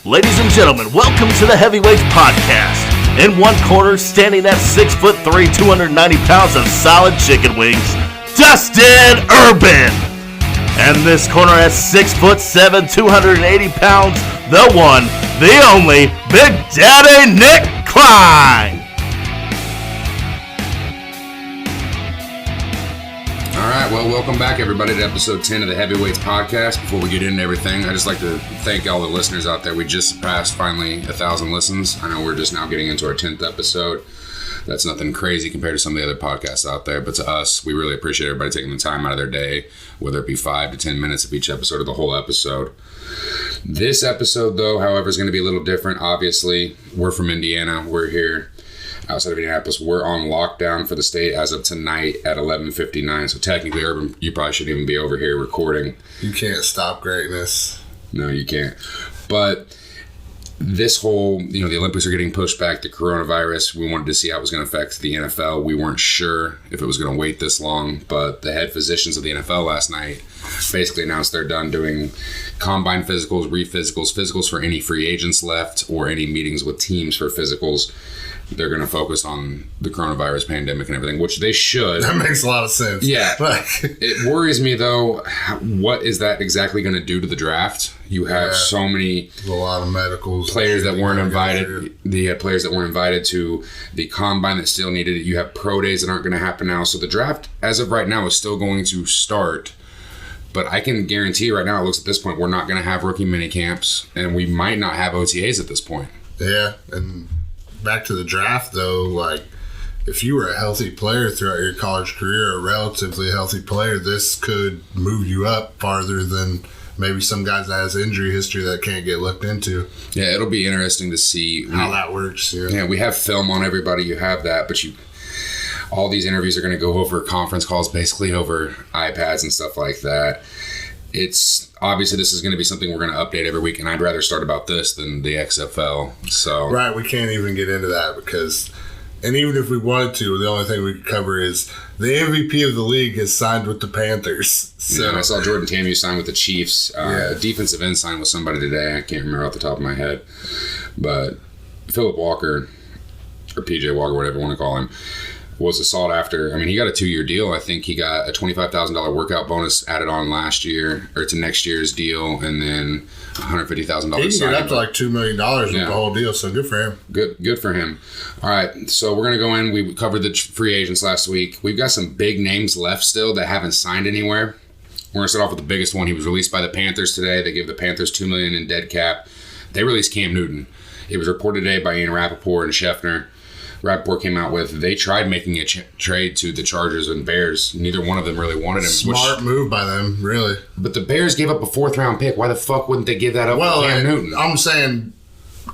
Ladies and gentlemen, welcome to the Heavyweights Podcast. In one corner, standing at 6'3", 290 pounds of solid chicken wings, Dustin Urban. And this corner at 6'7", 280 pounds, the one, the only, Big Daddy Nick Klein. Alright, well, welcome back everybody to episode 10 of the Heavyweights Podcast. Before we get into everything, I'd just like to thank all the listeners out there. We just surpassed finally 1,000 listens. I know we're just now getting into our 10th episode. That's nothing crazy compared to some of the other podcasts out there, but to us, we really appreciate everybody taking the time out of their day, whether it be 5 to 10 minutes of each episode or the whole episode. This episode, though, however, is going to be a little different. Obviously, we're from Indiana. We're here outside of Indianapolis. We're on lockdown for the state as of tonight at 11:59. So technically, Urban, you probably shouldn't even be over here recording. You can't stop greatness. No, you can't. But this whole, the Olympics are getting pushed back to coronavirus. We wanted to see how it was going to affect the NFL. We weren't sure if it was going to wait this long, but the head physicians of the NFL last night basically announced they're done doing combine physicals, physicals for any free agents left, or any meetings with teams for physicals. They're going to focus on the coronavirus pandemic and everything, which they should. That makes a lot of sense. Yeah. It worries me, though, what is that exactly going to do to the draft? You have so many... A lot of medicals. Players that weren't invited. The players that weren't invited to the combine that still needed it. You have pro days that aren't going to happen now. So the draft, as of right now, is still going to start. But I can guarantee right now, it looks at this point, we're not going to have rookie mini camps, and we might not have OTAs at this point. Yeah, and back to the draft, though, like, if you were a healthy player throughout your college career, a relatively healthy player, this could move you up farther than maybe some guys that has injury history that can't get looked into. Yeah, it'll be interesting to see how that works. Yeah, we have film on everybody. You have that, but all these interviews are going to go over conference calls, basically over iPads and stuff like that. It's obviously this is going to be something we're going to update every week, and I'd rather start about this than the XFL. So right, we can't even get into that because, and even if we wanted to, the only thing we could cover is the MVP of the league has signed with the Panthers. So yeah, I saw Jordan Tamu sign with the Chiefs. Defensive end signed with somebody today. I can't remember off the top of my head, but Philip Walker or PJ Walker, whatever you want to call him, was a sought after. I mean, he got a 2-year deal. I think he got a $25,000 workout bonus added on last year or to next year's deal, and then $150,000. He can get up to like $2 million with the whole deal. So good for him. Good for him. All right, so we're gonna go in. We covered the free agents last week. We've got some big names left still that haven't signed anywhere. We're gonna start off with the biggest one. He was released by the Panthers today. They gave the Panthers $2 million in dead cap. They released Cam Newton. It was reported today by Ian Rappaport and Scheffner. Rappaport came out with they tried making a trade to the Chargers and Bears. Neither one of them really wanted him. Smart move by them, really. But the Bears gave up a 4th-round pick. Why the fuck wouldn't they give that up to Cam Newton? I'm saying,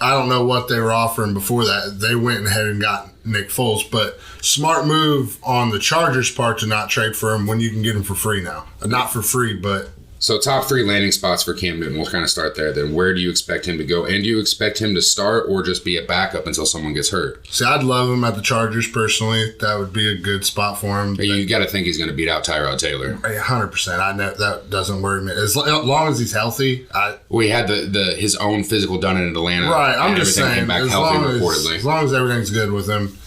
I don't know what they were offering before that. They went ahead and got Nick Foles, but smart move on the Chargers' part to not trade for him when you can get him for free now. Not for free, but... So top 3 landing spots for Cam Newton. We'll kind of start there. Then where do you expect him to go? And do you expect him to start or just be a backup until someone gets hurt? See, I'd love him at the Chargers personally. That would be a good spot for him. You got to think he's going to beat out Tyrod Taylor. 100%. I know that doesn't worry me. As long as he's healthy. We had his own physical done in Atlanta. Right. I'm just saying. Came back healthy, reportedly. As long as everything's good with him,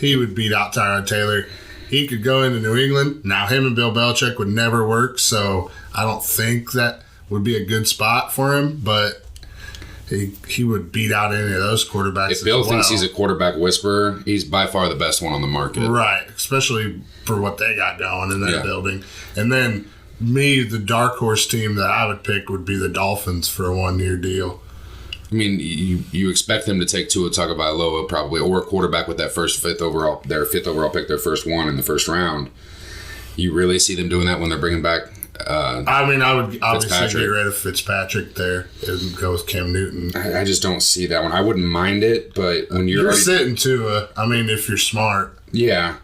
he would beat out Tyrod Taylor. He could go into New England. Now, him and Bill Belichick would never work, so I don't think that would be a good spot for him, but he would beat out any of those quarterbacks. If Bill thinks he's a quarterback whisperer, he's by far the best one on the market. Right, especially for what they got going in that building. And then the dark horse team that I would pick would be the Dolphins for a 1-year deal. I mean, you expect them to take Tua Tagovailoa probably, or a quarterback with that fifth overall pick, their first one in the first round. You really see them doing that when they're bringing back I would obviously get rid of Fitzpatrick there and go with Cam Newton. I just don't see that one. I wouldn't mind it, but when you're sitting Tua, if you're smart. Yeah.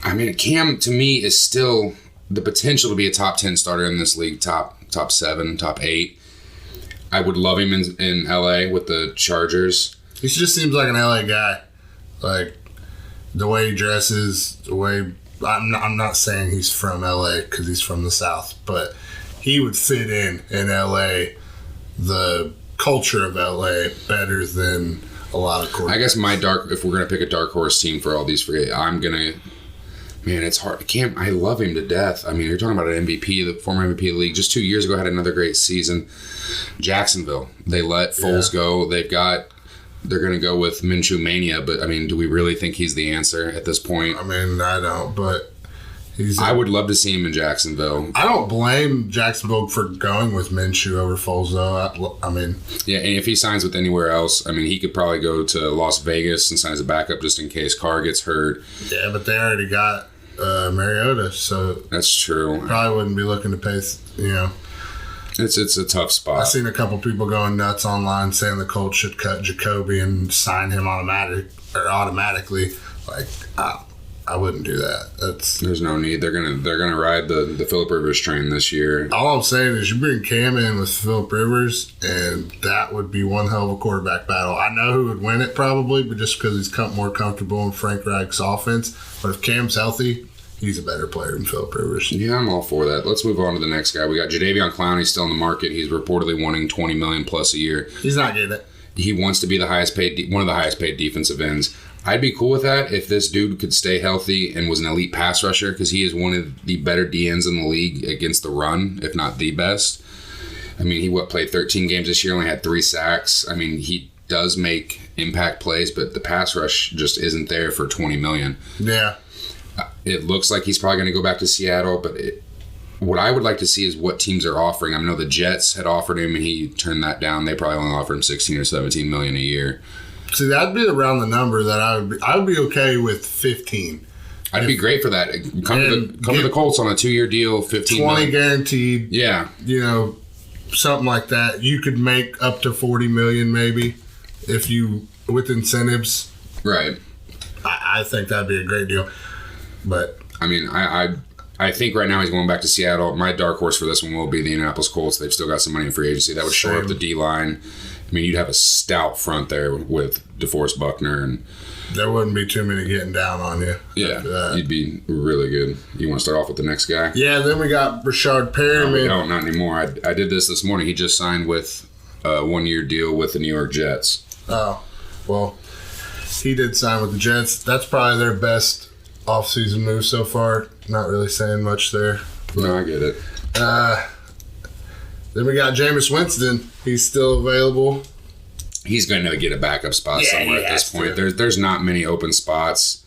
I mean, Cam, to me, is still the potential to be a top 10 starter in this league, top 7, top 8. I would love him in LA with the Chargers. He just seems like an LA guy. Like, the way he dresses, the way... I'm not saying he's from LA because he's from the South, but he would fit in LA. The culture of LA better than a lot of quarterbacks. I guess if we're going to pick a dark horse team for all these free, I'm going to, man, it's hard. I love him to death. I mean, you're talking about an MVP, the former MVP of the league, just 2 years ago had another great season. Jacksonville, they let Foles go. They're going to go with Minshew Mania, but I mean, do we really think he's the answer at this point? I mean, I don't, but I would love to see him in Jacksonville. I don't blame Jacksonville for going with Minshew over Foles, though. I mean, yeah, and if he signs with anywhere else, I mean, he could probably go to Las Vegas and sign as a backup just in case Carr gets hurt. Yeah, but they already got Mariota, so that's true. Probably wouldn't be looking to pay. It's a tough spot. I've seen a couple people going nuts online saying the Colts should cut Jacoby and sign him automatically. Like, I wouldn't do that. There's no need. They're gonna ride the Phillip Rivers train this year. All I'm saying is you bring Cam in with Phillip Rivers, and that would be one hell of a quarterback battle. I know who would win it probably, but just because he's more comfortable in Frank Reich's offense. But if Cam's healthy, he's a better player than Phillip Rivers. Yeah, I'm all for that. Let's move on to the next guy. We got Jadeveon Clowney. He's still in the market. He's reportedly wanting $20 million plus a year. He's not getting it. He wants to be one of the highest paid defensive ends. I'd be cool with that if this dude could stay healthy and was an elite pass rusher, because he is one of the better DNs in the league against the run, if not the best. I mean, he played 13 games this year, only had 3 sacks. I mean, he does make impact plays, but the pass rush just isn't there for $20 million. Yeah. It looks like he's probably going to go back to Seattle, but what I would like to see is what teams are offering. I know the Jets had offered him, and he turned that down. They probably only offered him $16 or $17 million a year. See, that'd be around the number that I would be okay with 15. I'd be great for that. Come to the Colts on a 2-year deal, 15 20 million. guaranteed. Yeah. Something like that. You could make up to 40 million maybe if you with incentives. Right. I think that'd be a great deal. But I mean, I think right now he's going back to Seattle. My dark horse for this one will be the Indianapolis Colts. They've still got some money in free agency. That would shore up the D-line. I mean, you'd have a stout front there with DeForest Buckner, and there wouldn't be too many getting down on you. Yeah, you'd be really good. You want to start off with the next guy? Yeah, then we got Rashard Perriman. No, not anymore. I did this morning. He just signed with a 1-year deal with the New York Jets. Oh, well, he did sign with the Jets. That's probably their best offseason move so far. Not really saying much there. No, I get it. Then we got Jameis Winston. He's still available. He's going to get a backup spot somewhere at this point. There's not many open spots.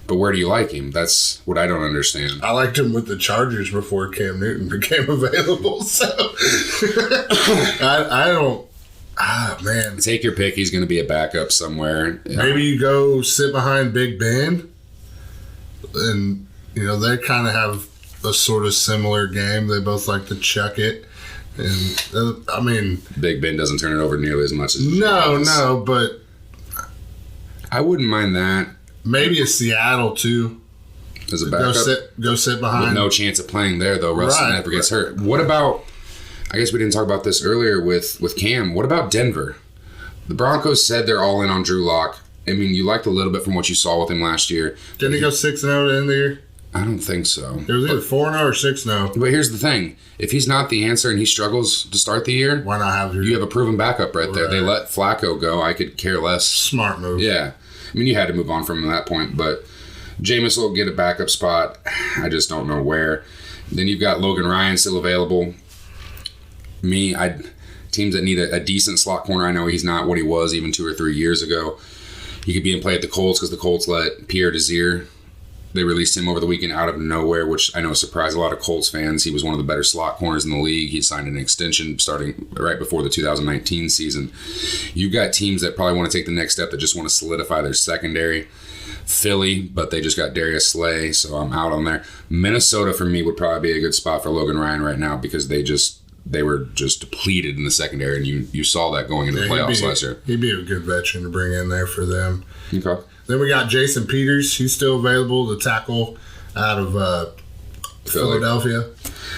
But where do you like him? That's what I don't understand. I liked him with the Chargers before Cam Newton became available. So I don't. Man. Take your pick. He's going to be a backup somewhere. Maybe you go sit behind Big Ben. And, they kind of have a sort of similar game. They both like to chuck it. And, I mean... Big Ben doesn't turn it over nearly as much as... No, but... I wouldn't mind that. Maybe a Seattle, too. As a backup? Go sit behind. With no chance of playing there, though. Russell never gets hurt. What about... I guess we didn't talk about this earlier with Cam. What about Denver? The Broncos said they're all in on Drew Lock. I mean, you liked a little bit from what you saw with him last year. Didn't he go 6-0 to end of the year? I don't think so. It was either 4-0 or 6-0. But here's the thing. If he's not the answer and he struggles to start the year, why not have you have a proven backup right there. They let Flacco go. I could care less. Smart move. Yeah. I mean, you had to move on from him at that point, but Jameis will get a backup spot. I just don't know where. Then you've got Logan Ryan still available. Teams that need a decent slot corner. I know he's not what he was even 2 or 3 years ago. He could be in play at the Colts because the Colts let Pierre Desir. They released him over the weekend out of nowhere, which I know surprised a lot of Colts fans. He was one of the better slot corners in the league. He signed an extension starting right before the 2019 season. You've got teams that probably want to take the next step that just want to solidify their secondary. Philly, but they just got Darius Slay, so I'm out on there. Minnesota, for me, would probably be a good spot for Logan Ryan right now because they were just depleted in the secondary, and you saw that going into the playoffs last year. He'd be a good veteran to bring in there for them. Okay. Then we got Jason Peters. He's still available, the tackle out of Philadelphia.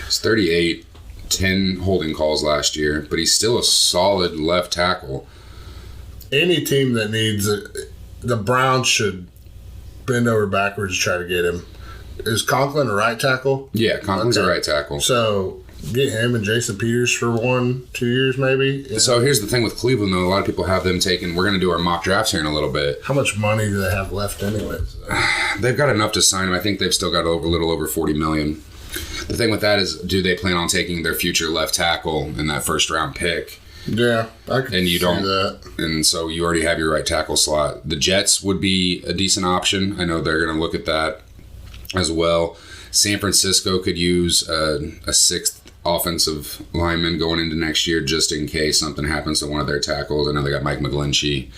He's 38, 10 holding calls last year, but he's still a solid left tackle. Any team that needs it, the Browns should bend over backwards to try to get him. Is Conklin a right tackle? Yeah, Conklin's a right tackle. So Get him and Jason Peters for 1-2 years, maybe. Yeah. So here's the thing with Cleveland, though. A lot of people have them taken. We're going to do our mock drafts here in a little bit. How much money do they have left anyways? They've got enough to sign him. I think they've still got a little over $40 million. The thing with that is, do they plan on taking their future left tackle in that first-round pick? Yeah, I could and you see don't, that. And so you already have your right tackle slot. The Jets would be a decent option. I know they're going to look at that as well. San Francisco could use a sixth offensive lineman going into next year just in case something happens to one of their tackles. I know they got Mike McGlinchey.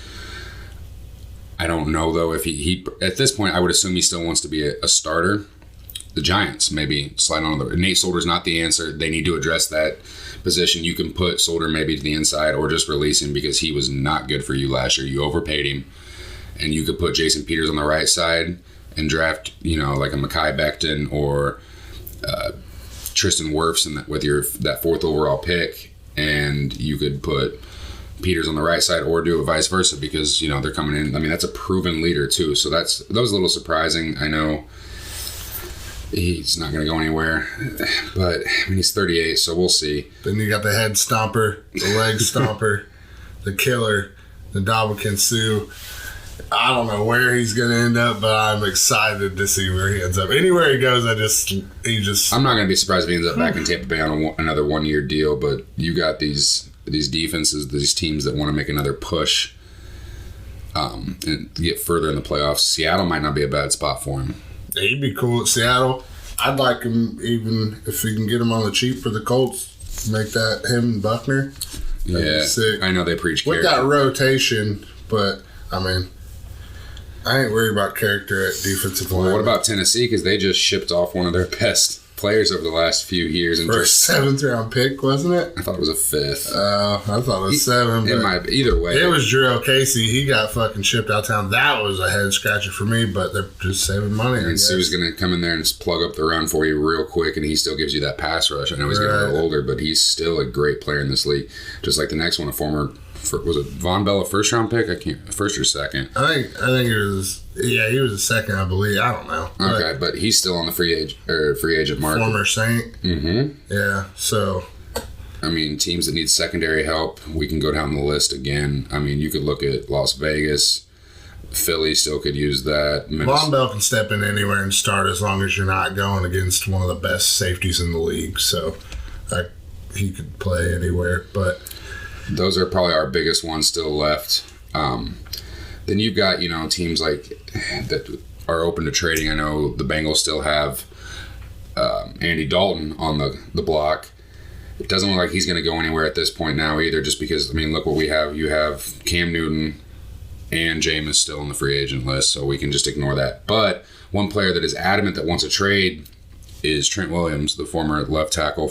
I don't know, though, if he at this point, I would assume he still wants to be a starter. The Giants maybe slide on the Nate Solder's not the answer. They need to address that position. You can put Solder maybe to the inside or just release him because he was not good for you last year. You overpaid him. And you could put Jason Peters on the right side and draft, like a Mekhi Becton or Tristan Wirfs with that fourth overall pick. And you could put Peters on the right side or do it vice versa because, they're coming in. I mean, that's a proven leader too. So that was a little surprising. I know he's not going to go anywhere, but he's 38, so we'll see. Then you got the head stomper, the leg stomper, the killer, the Ndamukong Suh. I don't know where he's going to end up, but I'm excited to see where he ends up. Anywhere he goes, I'm not going to be surprised if he ends up back in Tampa Bay on another 1-year deal, but you got these defenses, these teams that want to make another push and get further in the playoffs. Seattle might not be a bad spot for him. He'd be cool at Seattle. I'd like him, even if we can get him on the cheap for the Colts, make that him and Buckner. Yeah, sick. I know they preach with character. That rotation, but, I ain't worried about character at defensive line. Well, what about Tennessee? Because they just shipped off one of their best players over the last few years. For a 7th-round pick, wasn't it? I thought it was a 5th. I thought it was 7. It might be. Either way. It was Jarrell Casey. He got fucking shipped out of town. That was a head-scratcher for me, but they're just saving money. And Sue's going to come in there and just plug up the run for you real quick, and he still gives you that pass rush. I know he's getting a little older, but he's still a great player in this league. Just like the next one, was it Von Bell, a first-round pick? First or second? I think it was. Yeah, he was a second, I believe. I don't know. Okay, but he's still on the free agent market. Former Saint. Mm-hmm. Yeah. So, teams that need secondary help, we can go down the list again. You could look at Las Vegas. Philly still could use that. Von Bell can step in anywhere and start as long as you're not going against one of the best safeties in the league. So, he could play anywhere, but. Those are probably our biggest ones still left. Then you've got, teams like that are open to trading. I know the Bengals still have Andy Dalton on the block. It doesn't look like he's going to go anywhere at this point now either, just because, look what we have. You have Cam Newton and Jameis still on the free agent list, so we can just ignore that. But one player that is adamant that wants a trade is Trent Williams, the former left tackle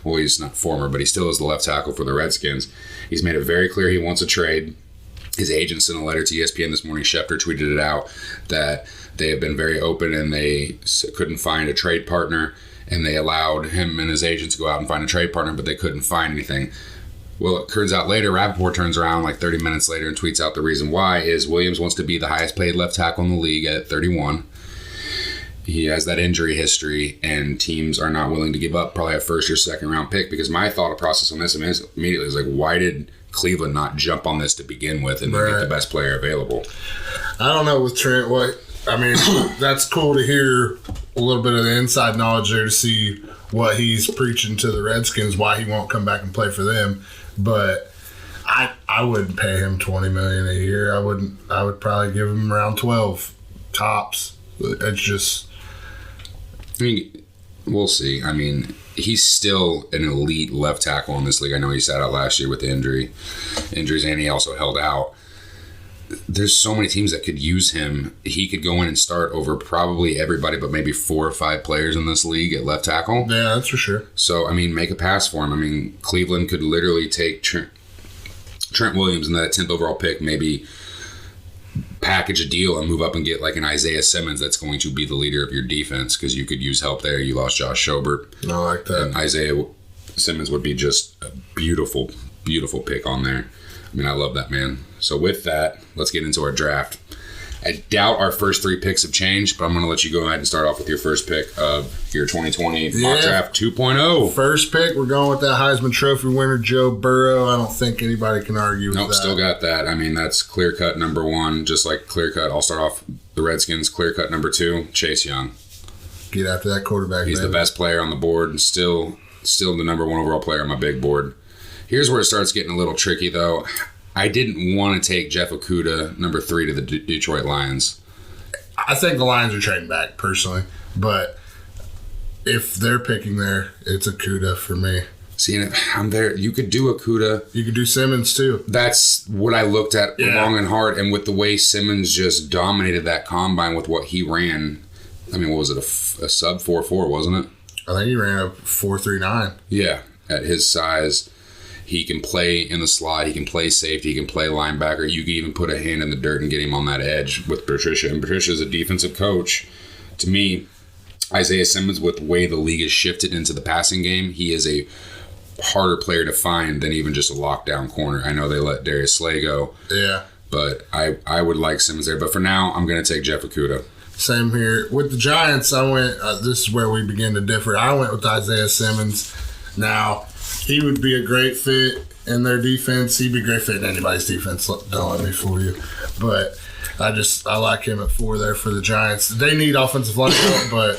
he's not former, but he still is the left tackle for the Redskins. He's made it very clear he wants a trade. His agent sent a letter to ESPN this morning. Schefter tweeted it out that they have been very open and they couldn't find a trade partner, and they allowed him and his agent to go out and find a trade partner, but they couldn't find anything. Well, it turns out later, Rappaport turns around like 30 minutes later and tweets out the reason why is Williams wants to be the highest paid left tackle in the league at 31. He has that injury history, and teams are not willing to give up probably a first or second round pick, because my thought process on this immediately is like, why did Cleveland not jump on this to begin with and get the best player available? I don't know with Trent. That's cool to hear a little bit of the inside knowledge there to see what he's preaching to the Redskins, why he won't come back and play for them. But I wouldn't pay him $20 million a year. I wouldn't. I would probably give him around 12 tops. It's just. We'll see. He's still an elite left tackle in this league. I know he sat out last year with the injuries, and he also held out. There's so many teams that could use him. He could go in and start over probably everybody but maybe 4 or 5 players in this league at left tackle. Yeah, that's for sure. So, make a pass for him. Cleveland could literally take Trent Williams and that 10th overall pick, maybe package a deal and move up and get like an Isaiah Simmons that's going to be the leader of your defense, because you could use help there. You lost Josh Schobert. I like that. And Isaiah Simmons would be just a beautiful, beautiful pick on there. I love that, man. So with that, let's get into our draft. I doubt our first 3 picks have changed, but I'm going to let you go ahead and start off with your first pick of your 2020 mock draft 2.0. First pick, we're going with that Heisman Trophy winner, Joe Burrow. I don't think anybody can argue with that. Nope, still got that. I mean, that's clear-cut number 1, just like clear-cut. I'll start off the Redskins, clear-cut number 2, Chase Young. Get after that quarterback. He's the best player on the board and still the number 1 overall player on my big board. Here's where it starts getting a little tricky, though. I didn't want to take Jeff Okudah, number 3, to the Detroit Lions. I think the Lions are trading back, personally. But if they're picking there, it's Okudah for me. See, I'm there. You could do Okudah. You could do Simmons, too. That's what I looked at long and hard. And with the way Simmons just dominated that combine with what he ran, I mean, what was it, a sub 4.4, wasn't it? I think he ran a 4.39. Yeah, at his size. He can play in the slot. He can play safety. He can play linebacker. You can even put a hand in the dirt and get him on that edge with Patricia. And Patricia's a defensive coach. To me, Isaiah Simmons, with the way the league has shifted into the passing game, he is a harder player to find than even just a lockdown corner. I know they let Darius Slay go. Yeah. But I would like Simmons there. But for now, I'm going to take Jeff Okudah. Same here. With the Giants, I went, this is where we begin to differ. I went with Isaiah Simmons. Now, he would be a great fit in their defense. He'd be a great fit in anybody's defense. Don't let me fool you. But I like him at 4 there for the Giants. They need offensive line help, but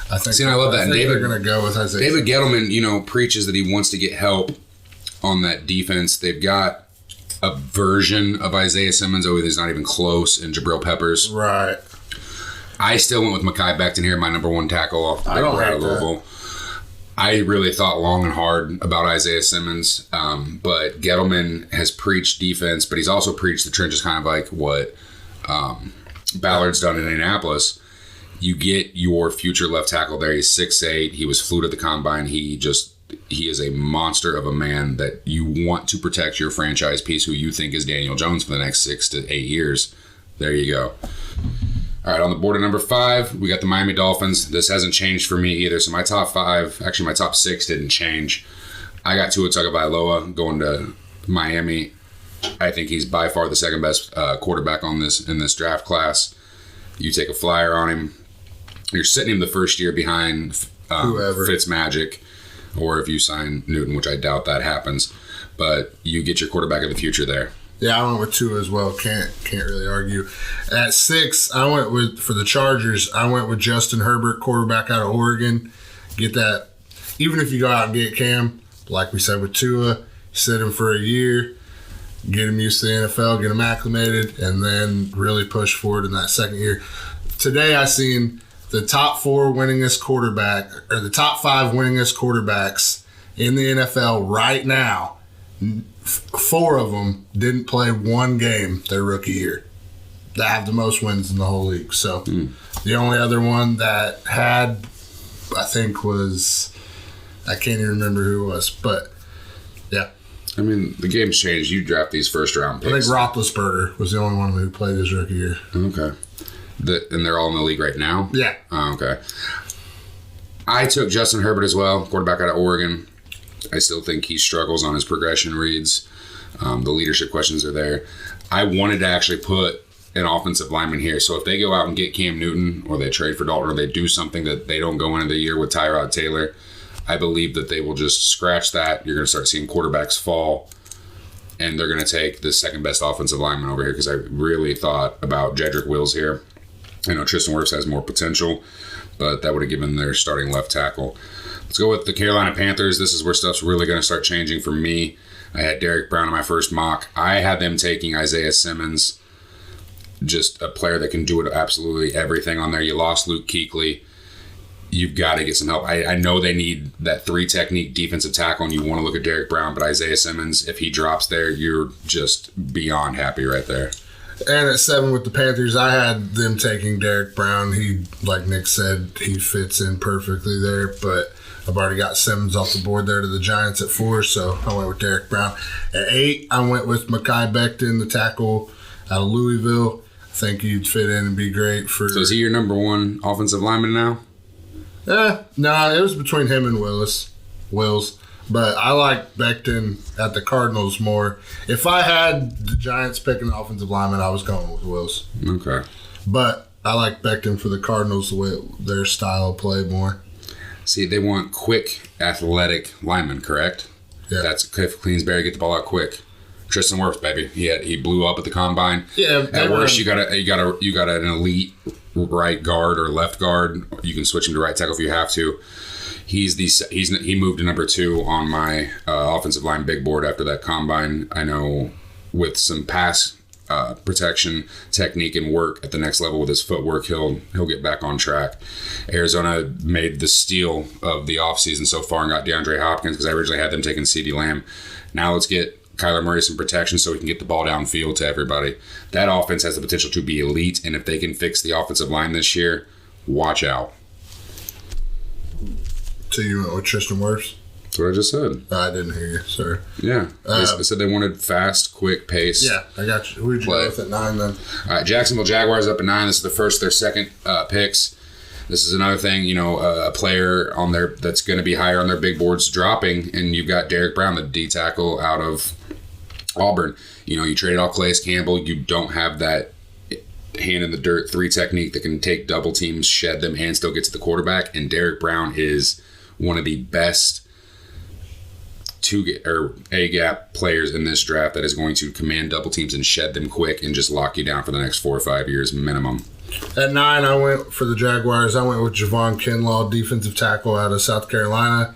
I think I love that. They're going to go with Isaiah David Gettleman, preaches that he wants to get help on that defense. They've got a version of Isaiah Simmons, he's not even close, and Jabril Peppers. Right. I still went with Mekhi Becton here, my number 1 tackle off the Louisville. I really thought long and hard about Isaiah Simmons, but Gettleman has preached defense, but he's also preached the trenches, kind of like what Ballard's done in Indianapolis. You get your future left tackle there. He's 6'8". He was fluid at the combine. He is a monster of a man that you want to protect your franchise piece, who you think is Daniel Jones for the next 6 to 8 years. There you go. All right, on the board at number 5, we got the Miami Dolphins. This hasn't changed for me either. So my top 5, actually my top 6 didn't change. I got Tua Tagovailoa going to Miami. I think he's by far the second best quarterback in this draft class. You take a flyer on him. You're sitting him the first year behind Fitzmagic, or if you sign Newton, which I doubt that happens. But you get your quarterback of the future there. Yeah, I went with 2 as well. Can't really argue. At 6, I went with, for the Chargers, I went with Justin Herbert, quarterback out of Oregon. Get that. Even if you go out and get Cam, like we said with Tua, sit him for a year, get him used to the NFL, get him acclimated, and then really push forward in that second year. Today I seen the top 4 winningest quarterback, or the top 5 winningest quarterbacks in the NFL right now. 4 of them didn't play 1 game their rookie year. That have the most wins in the whole league. So the only other one that had, I think, was, I can't even remember who it was, but yeah. I mean, the game's changed. You draft these first round picks. I think Roethlisberger was the only one who played his rookie year. Okay. And they're all in the league right now? Yeah. Oh, okay. I took Justin Herbert as well, quarterback out of Oregon. I still think he struggles on his progression reads. The leadership questions are there. I wanted to actually put an offensive lineman here. So if they go out and get Cam Newton, or they trade for Dalton, or they do something that they don't go into the year with Tyrod Taylor, I believe that they will just scratch that. You're going to start seeing quarterbacks fall, and they're going to take the second best offensive lineman over here, because I really thought about Jedrick Wills here. I know Tristan Wirfs has more potential, but that would have given their starting left tackle. Let's go with the Carolina Panthers. This is where stuff's really going to start changing for me. I had Derek Brown in my first mock. I had them taking Isaiah Simmons, just a player that can do absolutely everything on there. You lost Luke Kuechly. You've got to get some help. I know they need that 3-technique defensive tackle, and you want to look at Derek Brown, but Isaiah Simmons, if he drops there, you're just beyond happy right there. And at 7 with the Panthers, I had them taking Derek Brown. He, like Nick said, he fits in perfectly there, but I've already got Simmons off the board there to the Giants at 4, so I went with Derek Brown. At 8, I went with Mekhi Becton, the tackle out of Louisville. I think he'd fit in and be great for... So is he your number 1 offensive lineman now? No, it was between him and Wills. But I like Becton at the Cardinals more. If I had the Giants picking the offensive lineman, I was going with Wills. Okay. But I like Becton for the Cardinals, the way their style of play more. See, they want quick, athletic linemen, correct? Yeah. That's Cliff Queensberry, get the ball out quick. Tristan Wirfs, baby. He blew up at the combine. Yeah. At worst, you got an elite right guard or left guard. You can switch him to right tackle if you have to. He moved to number 2 on my offensive line big board after that combine. I know with some pass protection, technique, and work at the next level with his footwork, he'll get back on track. Arizona made the steal of the offseason so far and got DeAndre Hopkins because I originally had them taking CeeDee Lamb. Now let's get Kyler Murray some protection so he can get the ball downfield to everybody. That offense has the potential to be elite, and if they can fix the offensive line this year, watch out. So you went with Tristan Wirfs? That's what I just said. I didn't hear you, sir. Yeah. They said they wanted fast, quick pace. Yeah, I got you. Who'd you go with at 9 then? All right, Jacksonville Jaguars up at 9. This is their second picks. This is another thing, a player on there that's going to be higher on their big boards dropping, and you've got Derek Brown, the D tackle out of Auburn. You traded off Calais Campbell. You don't have that hand in the dirt 3 technique that can take double teams, shed them, and still get to the quarterback. And Derek Brown is one of the best A-gap players in this draft that is going to command double teams and shed them quick and just lock you down for the next 4 or 5 years minimum. At 9, I went for the Jaguars. I went with Javon Kinlaw, defensive tackle out of South Carolina.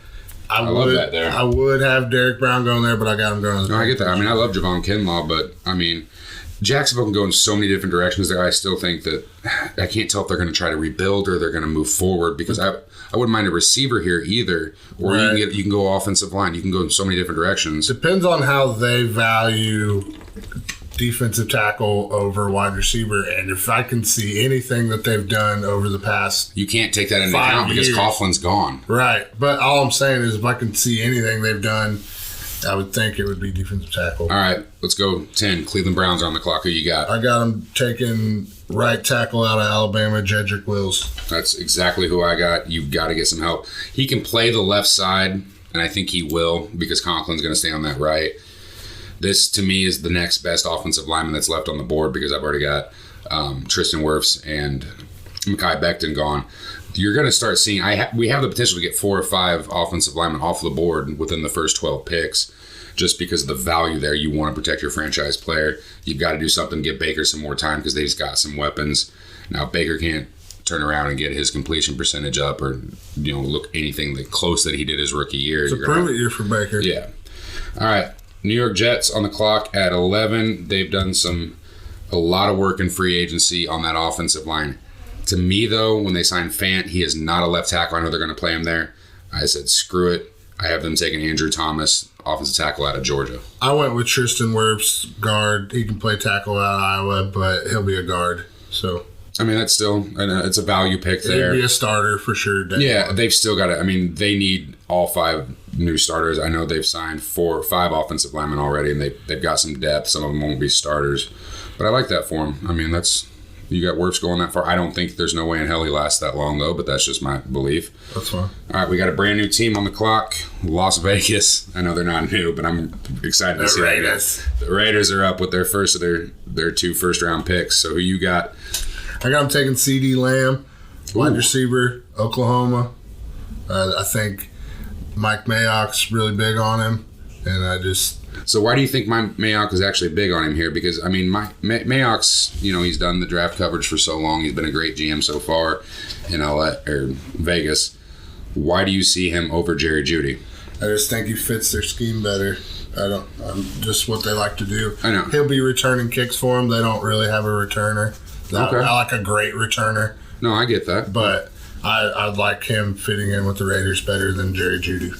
I love that there. I would have Derek Brown going there, but I got him going. No, I get that. I love Javon Kinlaw, but Jacksonville can go in so many different directions there. I still think that I can't tell if they're going to try to rebuild or they're going to move forward because I wouldn't mind a receiver here either. Or right. you can go offensive line. You can go in so many different directions. Depends on how they value defensive tackle over wide receiver, and if I can see anything that they've done over the past, you can't take that into account because Coughlin's gone. Right, but all I'm saying is if I can see anything they've done, I would think it would be defensive tackle. All right, let's go 10. Cleveland Browns are on the clock. Who you got? I got them taking right tackle out of Alabama, Jedrick Wills. That's exactly who I got. You've got to get some help. He can play the left side, and I think he will because Conklin's going to stay on that right. This, to me, is the next best offensive lineman that's left on the board because I've already got Tristan Wirfs and Mekhi Becton gone. You're going to start seeing we have the potential to get 4 or 5 offensive linemen off the board within the first 12 picks just because of the value there. You want to protect your franchise player. You've got to do something to give Baker some more time because they've got some weapons. Now, Baker can't turn around and get his completion percentage up or look anything close that he did his rookie year. It's a prove-it year for Baker. Yeah. All right. New York Jets on the clock at 11. They've done a lot of work in free agency on that offensive line. To me, though, when they signed Fant, he is not a left tackle. I know they're going to play him there. I said, screw it. I have them taking Andrew Thomas, offensive tackle out of Georgia. I went with Tristan Wirfs, guard. He can play tackle out of Iowa, but he'll be a guard. So that's still it's a value pick there. He'd be a starter for sure. Yeah, they've still got it. They need all 5 new starters. I know they've signed 4 or 5 offensive linemen already, and they've got some depth. Some of them won't be starters, but I like that for them. That's you got Wirfs going that far. I don't think there's no way in hell he lasts that long though, but that's just my belief. That's fine. All right, we got a brand new team on the clock, Las Vegas. I know they're not new, but I'm excited to see Raiders. The Raiders are up with their first of their 2 first-round picks. So who you got? I got them taking CeeDee Lamb, wide receiver, Oklahoma. I think Mike Mayock's really big on him, and So why do you think Mayock is actually big on him here? Because, Mayock's, he's done the draft coverage for so long. He's been a great GM so far in Vegas. Why do you see him over Jerry Jeudy? I just think he fits their scheme better. Just what they like to do. I know. He'll be returning kicks for them. They don't really have a returner. Okay. I like a great returner. No, I get that. But I'd like him fitting in with the Raiders better than Jerry Jeudy.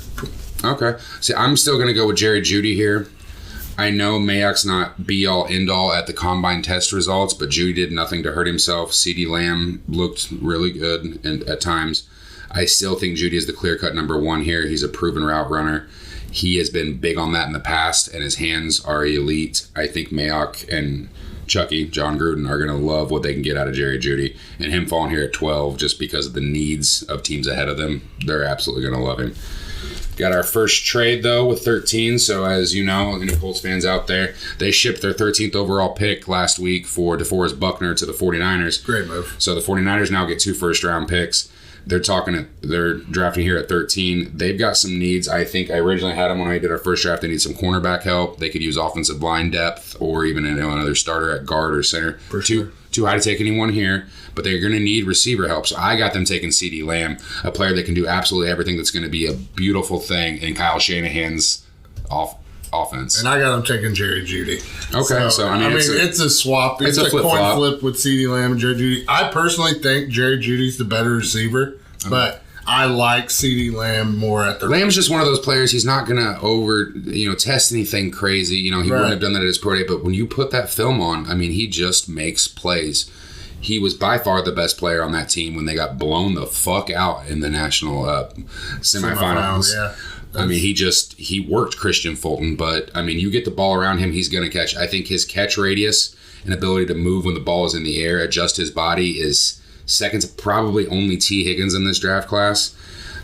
Okay. See, I'm still going to go with Jerry Jeudy here. I know Mayock's not be-all, end-all at the combine test results, but Jeudy did nothing to hurt himself. CeeDee Lamb looked really good at times. I still think Jeudy is the clear-cut number 1 here. He's a proven route runner. He has been big on that in the past, and his hands are elite. I think Mayock and Chucky, John Gruden, are going to love what they can get out of Jerry Jeudy. And him falling here at 12 just because of the needs of teams ahead of them, they're absolutely going to love him. Got our first trade, though, with 13. So, as you know, any Colts fans out there, they shipped their 13th overall pick last week for DeForest Buckner to the 49ers. Great move. So, the 49ers now get 2 first-round picks. They're drafting here at 13. They've got some needs. I think I originally had them when I did our first draft. They need some cornerback help. They could use offensive line depth or even another starter at guard or center. For sure. Too high to take anyone here, but they're going to need receiver help. So I got them taking CeeDee Lamb, a player that can do absolutely everything that's going to be a beautiful thing in Kyle Shanahan's offense. And I got them taking Jerry Jeudy. Okay, so I mean it's a swap. It's a coin flip with CeeDee Lamb and Jerry Jeudy. I personally think Jerry Judy's the better receiver, but I like CeeDee Lamb more at the. Lamb's just one of those players. He's not gonna test anything crazy. He wouldn't have done that at his pro day. But when you put that film on, I mean, he just makes plays. He was by far the best player on that team when they got blown the fuck out in the national semifinals. Yeah. I mean, he worked Christian Fulton, but I mean, you get the ball around him, he's gonna catch. I think his catch radius and ability to move when the ball is in the air, adjust his body is second to probably only T. Higgins in this draft class.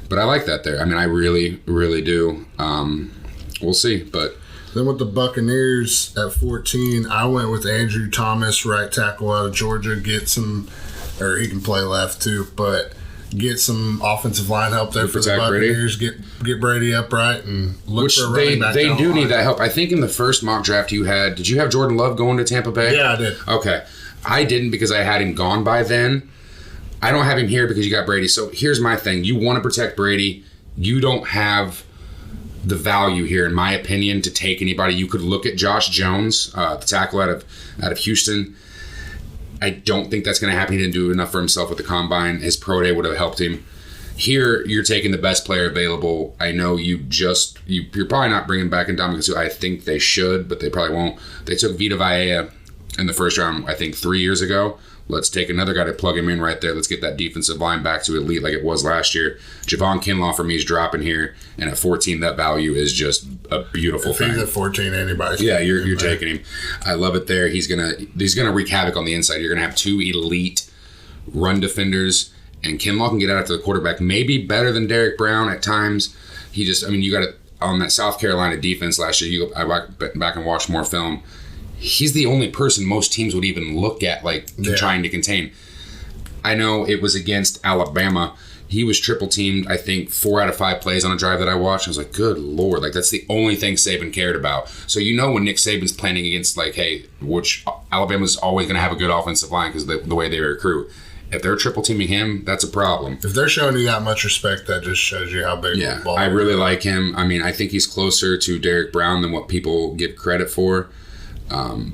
But I like that there. I mean, I really, really do. We'll see. But then with the Buccaneers at 14, I went with Andrew Thomas, right tackle out of Georgia. He can play left too, but get some offensive line help there for the Buccaneers. Brady. Get Brady upright and look for a running back. They do need that help. I think in the first mock draft did you have Jordan Love going to Tampa Bay? Yeah, I did. Okay. I didn't because I had him gone by then. I don't have him here because you got Brady. So here's my thing. You want to protect Brady. You don't have the value here, in my opinion, to take anybody. You could look at Josh Jones, the tackle out of Houston. I don't think that's going to happen. He didn't do enough for himself with the combine. His pro day would have helped him. Here, you're taking the best player available. I know you're probably not bringing back Ndamukong Suh. I think they should, but they probably won't. They took Vita Vea in the first round, I think, 3 years ago. Let's take another guy to plug him in right there. Let's get that defensive line back to elite like it was last year. Javon Kinlaw for me is dropping here, and at 14, that value is just a beautiful thing. If he's at 14, anybody's you're taking him. I love it there. He's gonna wreak havoc on the inside. You're gonna have 2 elite run defenders, and Kinlaw can get out to the quarterback. Maybe better than Derek Brown at times. You got it on that South Carolina defense last year. I went back and watched more film. He's the only person most teams would even look at, trying to contain. I know it was against Alabama. He was triple teamed, I think, 4 out of 5 plays on a drive that I watched. I was like, good Lord. That's the only thing Saban cared about. So when Nick Saban's planning against, which Alabama's always going to have a good offensive line because the way they recruit. If they're triple teaming him, that's a problem. If they're showing you that much respect, that just shows you how big the ball is. I really like him. I mean, I think he's closer to Derek Brown than what people give credit for.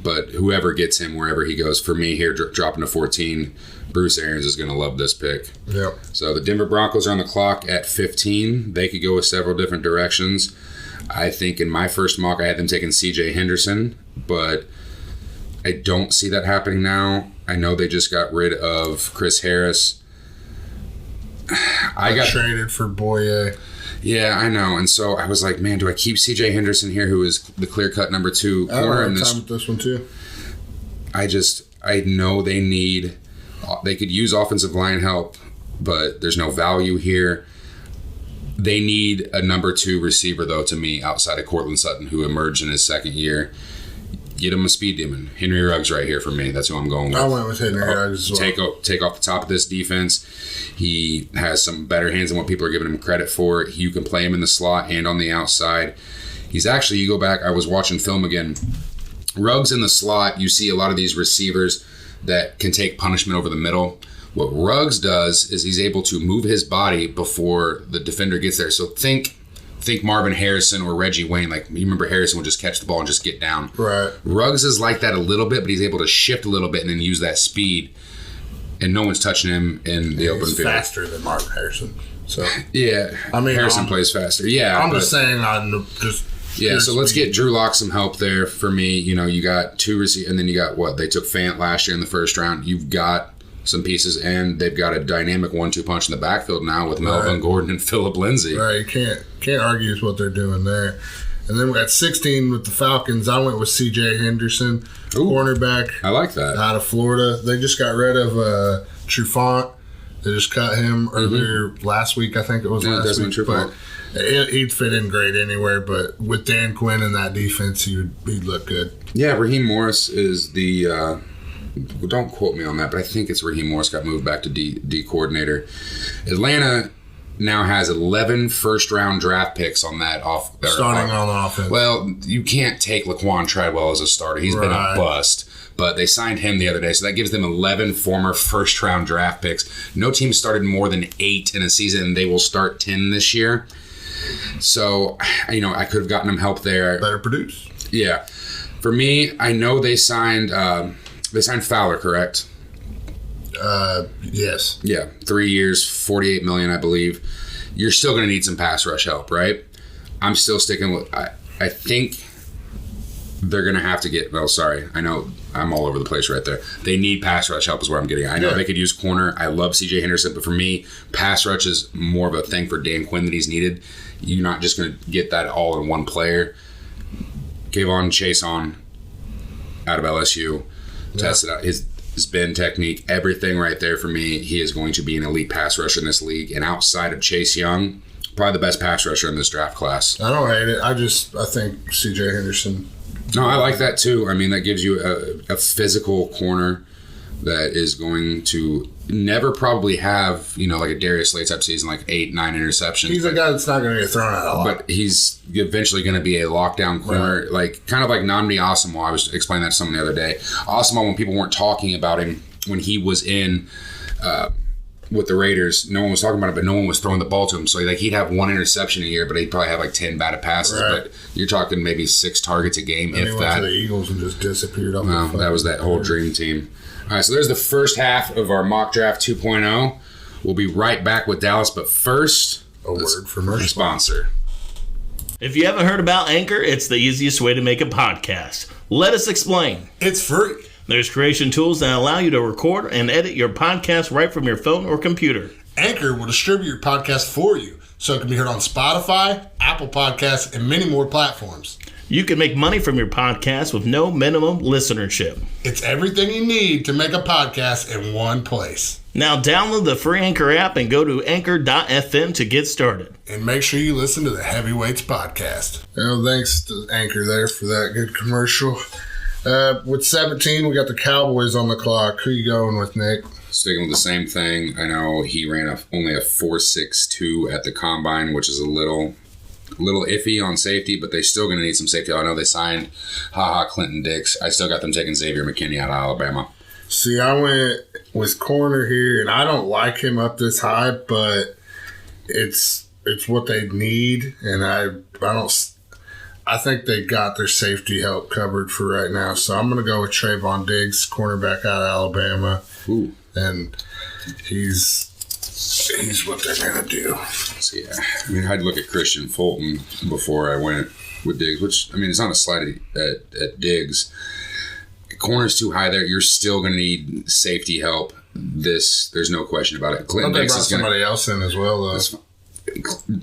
But whoever gets him, wherever he goes, for me here, dropping to 14, Bruce Arians is going to love this pick. Yep. So the Denver Broncos are on the clock at 15. They could go with several different directions. I think in my first mock, I had them taking C.J. Henderson, but I don't see that happening now. I know they just got rid of Chris Harris. I got traded for Boye. Yeah, I know. And so I was like, man, do I keep C.J. Henderson here, who is the clear-cut number 2 corner in this? I with this one, too. I know they could use offensive line help, but there's no value here. They need a number 2 receiver, though, to me, outside of Cortland Sutton, who emerged in his second year. Get him a speed demon. Henry Ruggs right here for me. That's who I'm going with. I went with Henry Ruggs as well. Take off the top of this defense. He has some better hands than what people are giving him credit for. You can play him in the slot and on the outside. He's actually, you go back, I was watching film again. Ruggs in the slot, you see a lot of these receivers that can take punishment over the middle. What Ruggs does is he's able to move his body before the defender gets there. So think Marvin Harrison or Reggie Wayne. You remember Harrison would just catch the ball and just get down. Right. Ruggs is like that a little bit, but he's able to shift a little bit and then use that speed. And no one's touching him in the open field. He's faster than Marvin Harrison. So yeah, Harrison plays faster. Yeah, I'm just saying so let's get Drew Lock some help there for me. You got 2 receivers, and then you got what? They took Fant last year in the first round. You've got some pieces, and they've got a dynamic 1-2 punch in the backfield now with Melvin Gordon and Phillip Lindsay. Right, you can't argue with what they're doing there. And then we got 16 with the Falcons. I went with C.J. Henderson, cornerback. I like that. Out of Florida. They just got rid of Trufant. They just cut him earlier last week, I think it was last week. But he'd fit in great anywhere. But with Dan Quinn in that defense, he'd look good. Yeah, Raheem Morris is the don't quote me on that, but I think it's Raheem Morris got moved back to D coordinator. Atlanta now has 11 first-round draft picks on that starting on offense. Well, you can't take Laquan Treadwell as a starter. He's been a bust. But they signed him the other day, so that gives them 11 former first-round draft picks. No team started more than 8 in a season, and they will start 10 this year. So, I could have gotten them help there. Better produce. Yeah. For me, I know they signed Fowler, correct? Yes. Yeah, 3 years, $48 million, I believe. You're still going to need some pass rush help, right? I'm still sticking with. I think they're going to have to get. Well, sorry, I know I'm all over the place right there. They need pass rush help, is where I'm getting at. I know they could use corner. I love C.J. Henderson, but for me, pass rush is more of a thing for Dan Quinn that he's needed. You're not just going to get that all in one player. Kayvon Chason out of LSU, tested out his bend technique, everything right there for me. He is going to be an elite pass rusher in this league, and outside of Chase Young, probably the best pass rusher in this draft class. I don't hate it. I think C.J. Henderson. No, I like that too. I mean, that gives you a physical corner that is going to never probably have, like a Darius Slay type season, like 8-9 interceptions. He's a guy that's not going to get thrown out a lot. But he's eventually going to be a lockdown corner, kind of like Nnamdi Asomugha. I was explaining that to someone the other day. Asomugha, when people weren't talking about him, when he was in with the Raiders, no one was talking about it, but no one was throwing the ball to him. So he'd have one interception a year, but he'd probably have 10 batted passes. Right. But you're talking maybe 6 targets a game, and if he went that. To the Eagles and just disappeared off the that was that whole dream team. All right, so there's the first half of our mock draft 2.0. We'll be right back with Dallas, but first, a word from our sponsor. If you haven't heard about Anchor, it's the easiest way to make a podcast. Let us explain. It's free. There's creation tools that allow you to record and edit your podcast right from your phone or computer. Anchor will distribute your podcast for you, so it can be heard on Spotify, Apple Podcasts, and many more platforms. You can make money from your podcast with no minimum listenership. It's everything you need to make a podcast in one place. Now download the free Anchor app and go to anchor.fm to get started. And make sure you listen to the Heavyweights podcast. Well, thanks to Anchor there for that good commercial. With 17, we got the Cowboys on the clock. Who you going with, Nick? Sticking with the same thing. I know he ran only a 4.62 at the combine, which is a little iffy on safety, but they're still going to need some safety. I know they signed Clinton Dix. I still got them taking Xavier McKinney out of Alabama. See, I went with corner here, and I don't like him up this high, but it's what they need, and I think they got their safety help covered for right now. So I'm going to go with Trayvon Diggs, cornerback out of Alabama. Ooh. And he's what they're going to do. So, yeah. I mean, I'd look at Christian Fulton before I went with Diggs, which, I mean, it's not a slight at Diggs. Corner's too high there. You're still going to need safety help. There's no question about it. Clinton Dix is somebody else in as well, though.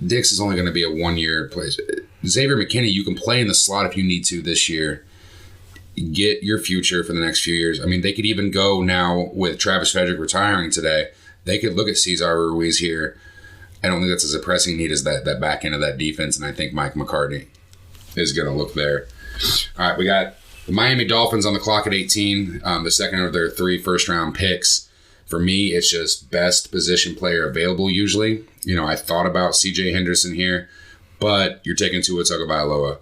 Dix is only going to be a 1-year place. Xavier McKinney, you can play in the slot if you need to this year. Get your future for the next few years. I mean, they could even go now with Travis Frederick retiring today. They could look at Cesar Ruiz here. I don't think that's as a pressing need as that back end of that defense, and I think Mike McCartney is going to look there. All right, we got the Miami Dolphins on the clock at 18, the second of their 3 first-round picks. For me, it's just best position player available usually. I thought about C.J. Henderson here, but you're taking Tua Tagovailoa.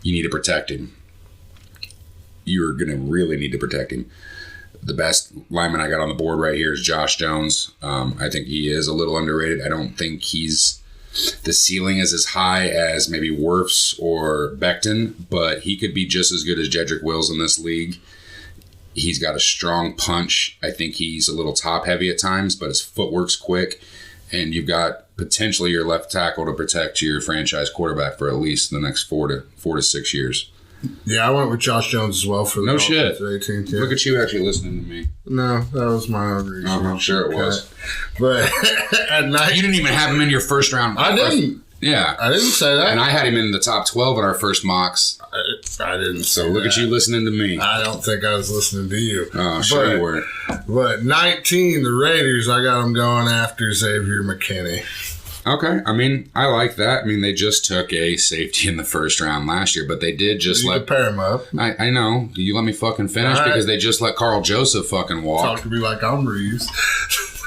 You need to protect him. You're going to really need to protect him. The best lineman I got on the board right here is Josh Jones. I think he is a little underrated. I don't think the ceiling is as high as maybe Wirfs or Becton, but he could be just as good as Jedrick Wills in this league. He's got a strong punch. I think he's a little top heavy at times, but his footwork's quick. And you've got potentially your left tackle to protect your franchise quarterback for at least the next 4 to 6 years. Yeah, I went with Josh Jones as well for the shit. 18th. Yeah. Look at you actually listening to me. No, that was my own reason. I'm sure it was. But at night, you didn't even have him in your first round. I didn't. Yeah. I didn't say that. And I had him in the top 12 in our first mocks. I didn't say So look that. at you listening to me. I don't think I was listening to you. Oh, sure you were. But 19, the Raiders, I got them going after Xavier McKinney. Okay. I mean, I like that. I mean, they just took a safety in the first round last year, but they did just You let... can pair them up. I know. You let me fucking finish All right. because they just let Carl Joseph fucking walk. Talk to me like I'm Reeves.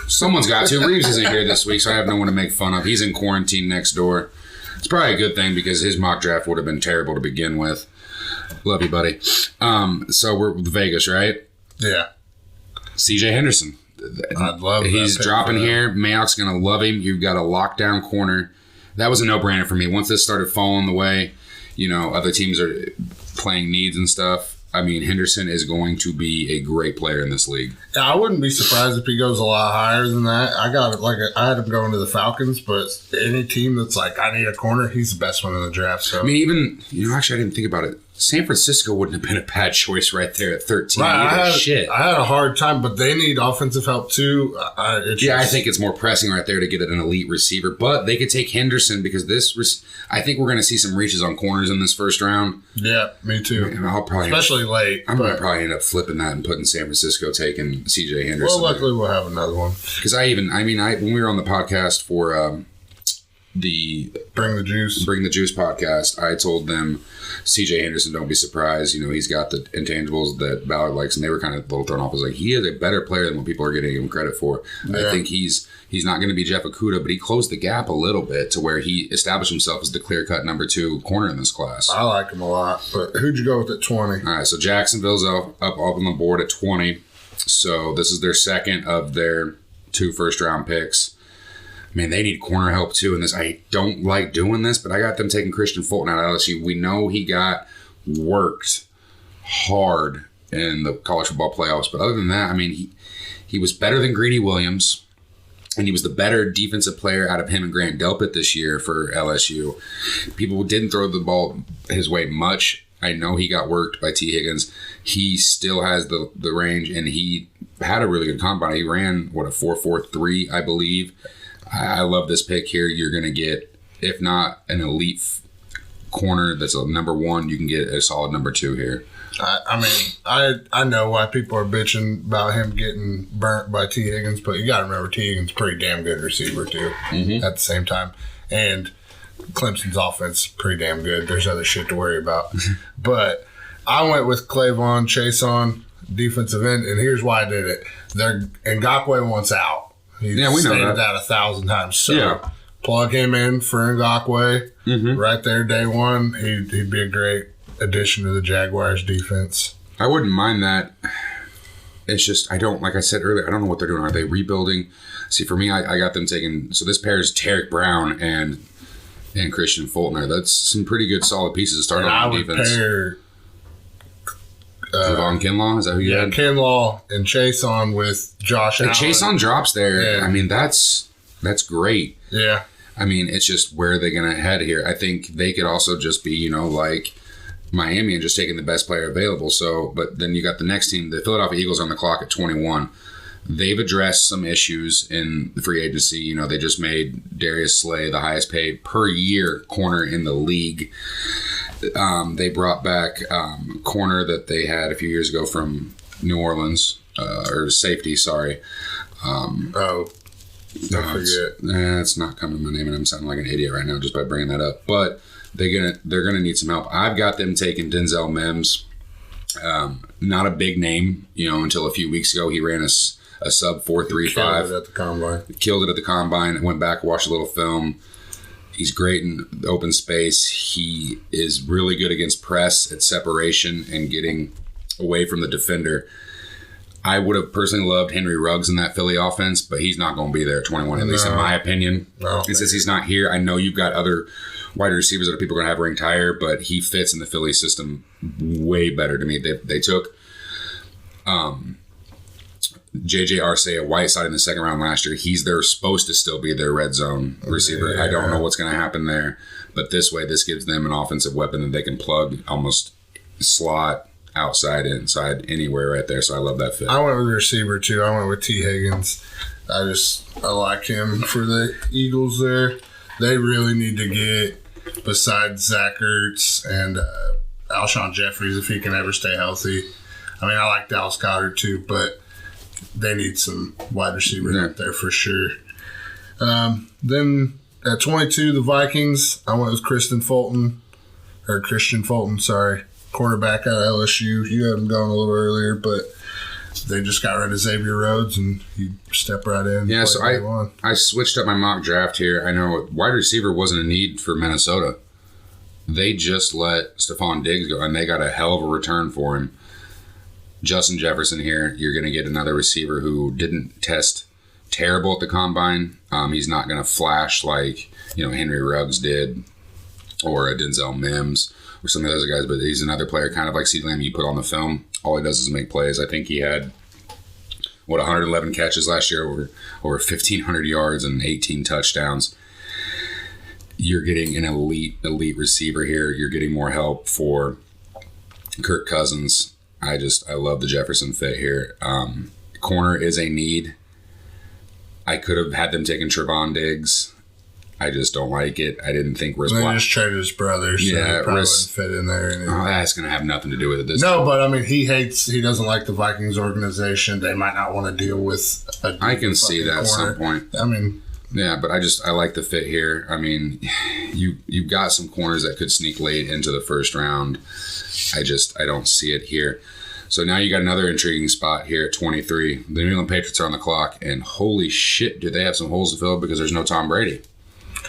Someone's got to. Reeves isn't here this week, so I have no one to make fun of. He's in quarantine next door. It's probably a good thing because his mock draft would have been terrible to begin with. Love you, buddy. So we're with Vegas, right? Yeah. CJ Henderson. I'd love that. He's pick dropping for them. here. Mayock's going to love him. You've got a lockdown corner. That was a no-brainer for me. Once this started falling the way, other teams are playing needs and stuff. I mean, Henderson is going to be a great player in this league. Yeah, I wouldn't be surprised if he goes a lot higher than that. I had him going to the Falcons, but any team that's like, I need a corner, he's the best one in the draft. So I mean, even, actually, I didn't think about it. San Francisco wouldn't have been a bad choice right there at 13. right, I I had a hard time, but they need offensive help too. I think it's more pressing right there to get an elite receiver. But they could take Henderson because I think we're going to see some reaches on corners in this first round. Yeah, me too. And I'll probably Especially late. I'm going to probably end up flipping that and putting San Francisco taking CJ Henderson. Well, luckily we'll have another one. Because when we were on the podcast for the Bring the Juice podcast, I told them CJ Henderson, don't be surprised. He's got the intangibles that Ballard likes, and they were kind of a little thrown off. I was like, he is a better player than what people are getting him credit for. Yeah. I think he's not going to be Jeff Okudah, but he closed the gap a little bit to where he established himself as the clear-cut number 2 corner in this class. I like him a lot, but who'd you go with at 20? All right, so Jacksonville's up on the board at 20. So this is their second of their 2 first-round picks. Man, they need corner help too in this. I don't like doing this, but I got them taking Christian Fulton out of LSU. We know he got worked hard in the college football playoffs, but other than that, I mean, he was better than Greedy Williams, and he was the better defensive player out of him and Grant Delpit this year for LSU. People didn't throw the ball his way much. I know he got worked by T. Higgins. He still has the range, and he had a really good combine. He ran, a 4.43, I believe. I love this pick here. You're going to get, if not an elite corner that's a number 1, you can get a solid number 2 here. I know why people are bitching about him getting burnt by T. Higgins, but you got to remember T. Higgins is a pretty damn good receiver too at the same time. And Clemson's offense is pretty damn good. There's other shit to worry about. But I went with Clavon Chason, defensive end, and here's why I did it. Ngakoue wants out. He's we know stated that 1,000 times. So plug him in for Ngakoue right there day one. He'd be a great addition to the Jaguars defense. I wouldn't mind that. It's just, like I said earlier, I don't know what they're doing. Are they rebuilding? See, for me, I got them taking, so this pair is Tarek Brown and Christian Fulton. That's some pretty good solid pieces to start on defense. I would pair Javon Kinlaw, is that who you had? Kinlaw and Chason with Josh Allen. Chason drops there. Yeah. I mean, that's great. Yeah. I mean, it's just where are they going to head here? I think they could also just be, like Miami and just taking the best player available. So, but then you got the next team, the Philadelphia Eagles, on the clock at 21. They've addressed some issues in the free agency. They just made Darius Slay the highest paid per year corner in the league. They brought back corner that they had a few years ago from New Orleans, or safety, sorry. I forget. It's not coming to my name, and I'm sounding like an idiot right now just by bringing that up. But they're gonna need some help. I've got them taking Denzel Mims. Not a big name, until a few weeks ago. He ran a sub 4.35. Killed it at the combine. Killed it at the combine. Went back, watched a little film. He's great in open space. He is really good against press at separation and getting away from the defender. I would have personally loved Henry Ruggs in that Philly offense, but he's not going to be there at 21, at least in my opinion. No. And since he's not here, I know you've got other wide receivers that people are going to have ranked higher, but he fits in the Philly system way better to me. They took J.J. Arcega-Whiteside in the second round last year. They're supposed to still be their red zone receiver. Yeah. I don't know what's going to happen there, but this gives them an offensive weapon that they can plug almost slot, outside, inside, anywhere right there. So I love that fit. I went with the receiver too. I went with T. Higgins. I like him for the Eagles there. they really need to get, besides Zach Ertz and Alshon Jeffries, if he can ever stay healthy. I mean, I like Dallas Goedert too, but they need some wide receivers up there for sure. Then at 22, the Vikings, I went with Christian Fulton, cornerback out of LSU. You had him going a little earlier, but they just got rid of Xavier Rhodes, and he stepped right in. Yeah, so I switched up my mock draft here. I know wide receiver wasn't a need for Minnesota. They just let Stephon Diggs go, and they got a hell of a return for him. Justin Jefferson here, you're going to get another receiver who didn't test terrible at the combine. He's not going to flash like Henry Ruggs did, or a Denzel Mims, or some of those guys, but he's another player kind of like CeeDee Lamb you put on the film. All he does is make plays. I think he had 111 catches last year, over 1,500 yards and 18 touchdowns. You're getting an elite receiver here. You're getting more help for Kirk Cousins. I love the Jefferson fit here. Corner is a need. I could have had them taking Trevon Diggs. I just don't like it. I didn't think They just traded his brother, so he probably wouldn't fit in there. That's going to have nothing to do with it. But I mean, he doesn't like the Vikings organization. They might not want to deal with I can see that corner. at some point. I mean... Yeah, but I like the fit here. I mean, you've got some corners that could sneak late into the first round. I don't see it here. So now you got another intriguing spot here at 23. The New England Patriots are on the clock, and holy shit, do they have some holes to fill because there's no Tom Brady.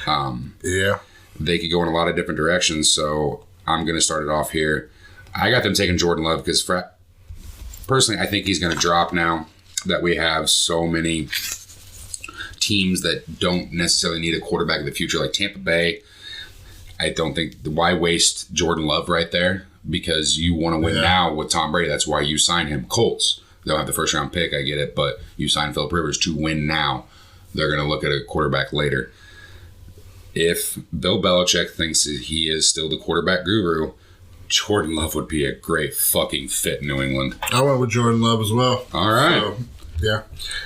Yeah. They could go in a lot of different directions, so I'm going to start it off here. I got them taking Jordan Love because, personally, I think he's going to drop now that we have so many teams that don't necessarily need a quarterback in the future, like Tampa Bay. I don't think, why waste Jordan Love right there? Because you want to win now with Tom Brady. That's why you sign him. Colts, they'll have the first round pick, I get it, but you sign Philip Rivers to win now. They're going to look at a quarterback later. If Bill Belichick thinks that he is still the quarterback guru, Jordan Love would be a great fucking fit in New England. I went with Jordan Love as well. All right. So, yeah.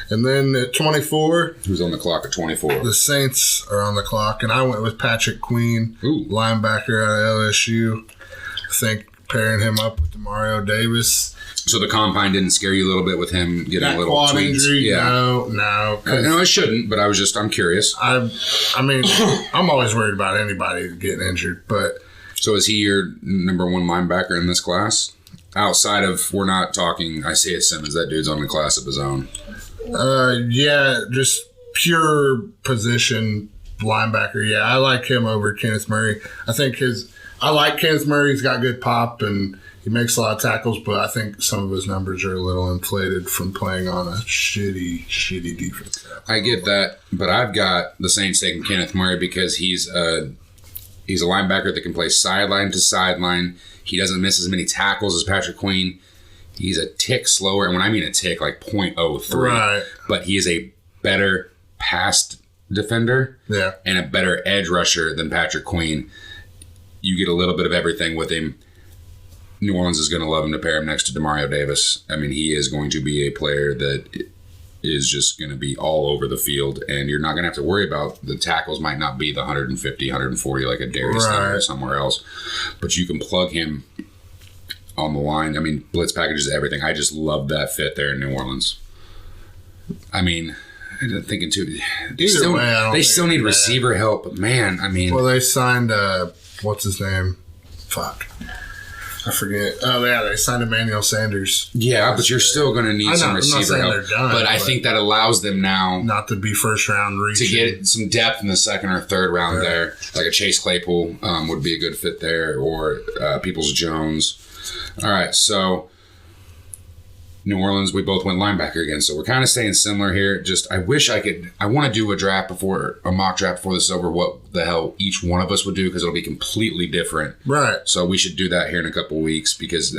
And then at 24... Who's on the clock at 24? The Saints are on the clock, and I went with Patrick Queen, linebacker out of LSU. I think pairing him up with Demario Davis. So the combine didn't scare you a little bit with him getting a little quad tweaks? Injury? Yeah. No. No, it shouldn't, but I'm curious. I mean, I'm always worried about anybody getting injured, but... So is he your number one linebacker in this class? Outside of, we're not talking Isaiah Simmons. That dude's on the class of his own. Yeah, just pure position linebacker. Yeah, I like him over Kenneth Murray. I like Kenneth Murray. He's got good pop and he makes a lot of tackles, but I think some of his numbers are a little inflated from playing on a shitty defense. I get that, but I've got the Saints taking Kenneth Murray because he's a linebacker that can play sideline to sideline. He doesn't miss as many tackles as Patrick Queen. He's a tick slower, and when I mean a tick, like 0.03. Right. But he is a better pass defender and a better edge rusher than Patrick Queen. You get a little bit of everything with him. New Orleans is going to love him to pair him next to Demario Davis. I mean, he is going to be a player that is just going to be all over the field, and you're not going to have to worry about the tackles might not be the 150, 140 like a Darius Leonard or somewhere else, but you can plug him on the line. I mean, blitz packages, everything. I just love that fit there in New Orleans. I mean, I'm thinking too, they still need receiver help, but man, I mean. Well, they signed, what's his name? Fuck. I forget. Oh, yeah, they signed Emmanuel Sanders. Yeah, but you're still going to need some receiver help. But I think that allows them now not to be first round reaching. To get some depth in the second or third round there. Like a Chase Claypool would be a good fit there, or Peoples-Jones. All right, so New Orleans, we both went linebacker again, so we're kind of staying similar here. Just I wish I want to do a mock draft before this is over, what the hell each one of us would do, because it'll be completely different. Right. So we should do that here in a couple of weeks, because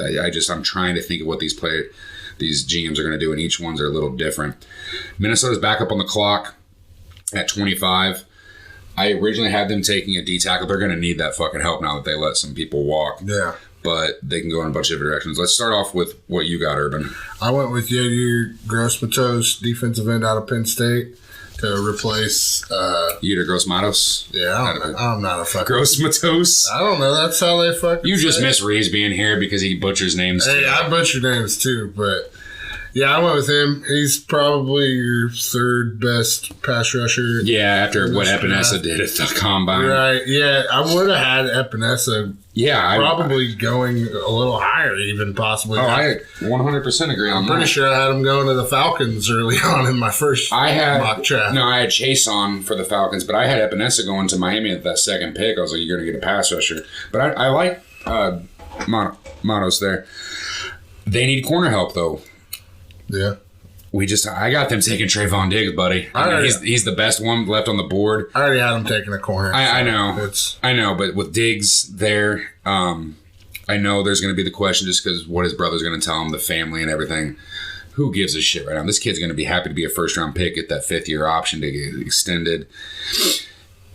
I'm trying to think of what these GMs are going to do, and each one's are a little different. Minnesota's back up on the clock at 25. I originally had them taking a D tackle. They're going to need that fucking help now that they let some people walk. Yeah. But they can go in a bunch of different directions. Let's start off with what you got, Urban. I went with Yadir Gross-Matos, defensive end out of Penn State. to replace. Yetur Gross-Matos? Yeah, I'm not a fucking. Gross-Matos? I don't know. That's how they fucking. You just say miss Reeves being here because he butchers names. Hey, I butcher names too, but yeah, I went with him. He's probably your third best pass rusher. Yeah, after what Epinesa did at the combine. Right. Yeah, I would have had Epinesa. Yeah, probably going a little higher, even possibly. I 100% agree on that. I'm pretty sure I had him going to the Falcons early on in my first mock draft. No, I had Chase on for the Falcons, but I had Epinesa going to Miami at that second pick. I was like, you're going to get a pass rusher. But I like Matos there. They need corner help, though. Yeah. I got them taking Trayvon Diggs, buddy. He's the best one left on the board. I already had him taking a corner. I know, but with Diggs there, I know there's going to be the question just because what his brother's going to tell him, the family and everything. Who gives a shit right now? This kid's going to be happy to be a first-round pick, get that fifth-year option to get extended.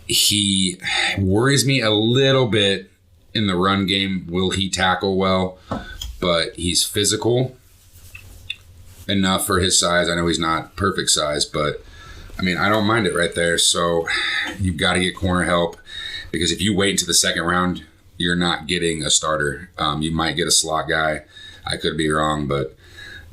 He worries me a little bit in the run game. Will he tackle well? But he's physical enough for his size. I know he's not perfect size, but I mean, I don't mind it right there. So you've got to get corner help because if you wait until the second round, you're not getting a starter. You might get a slot guy. I could be wrong, but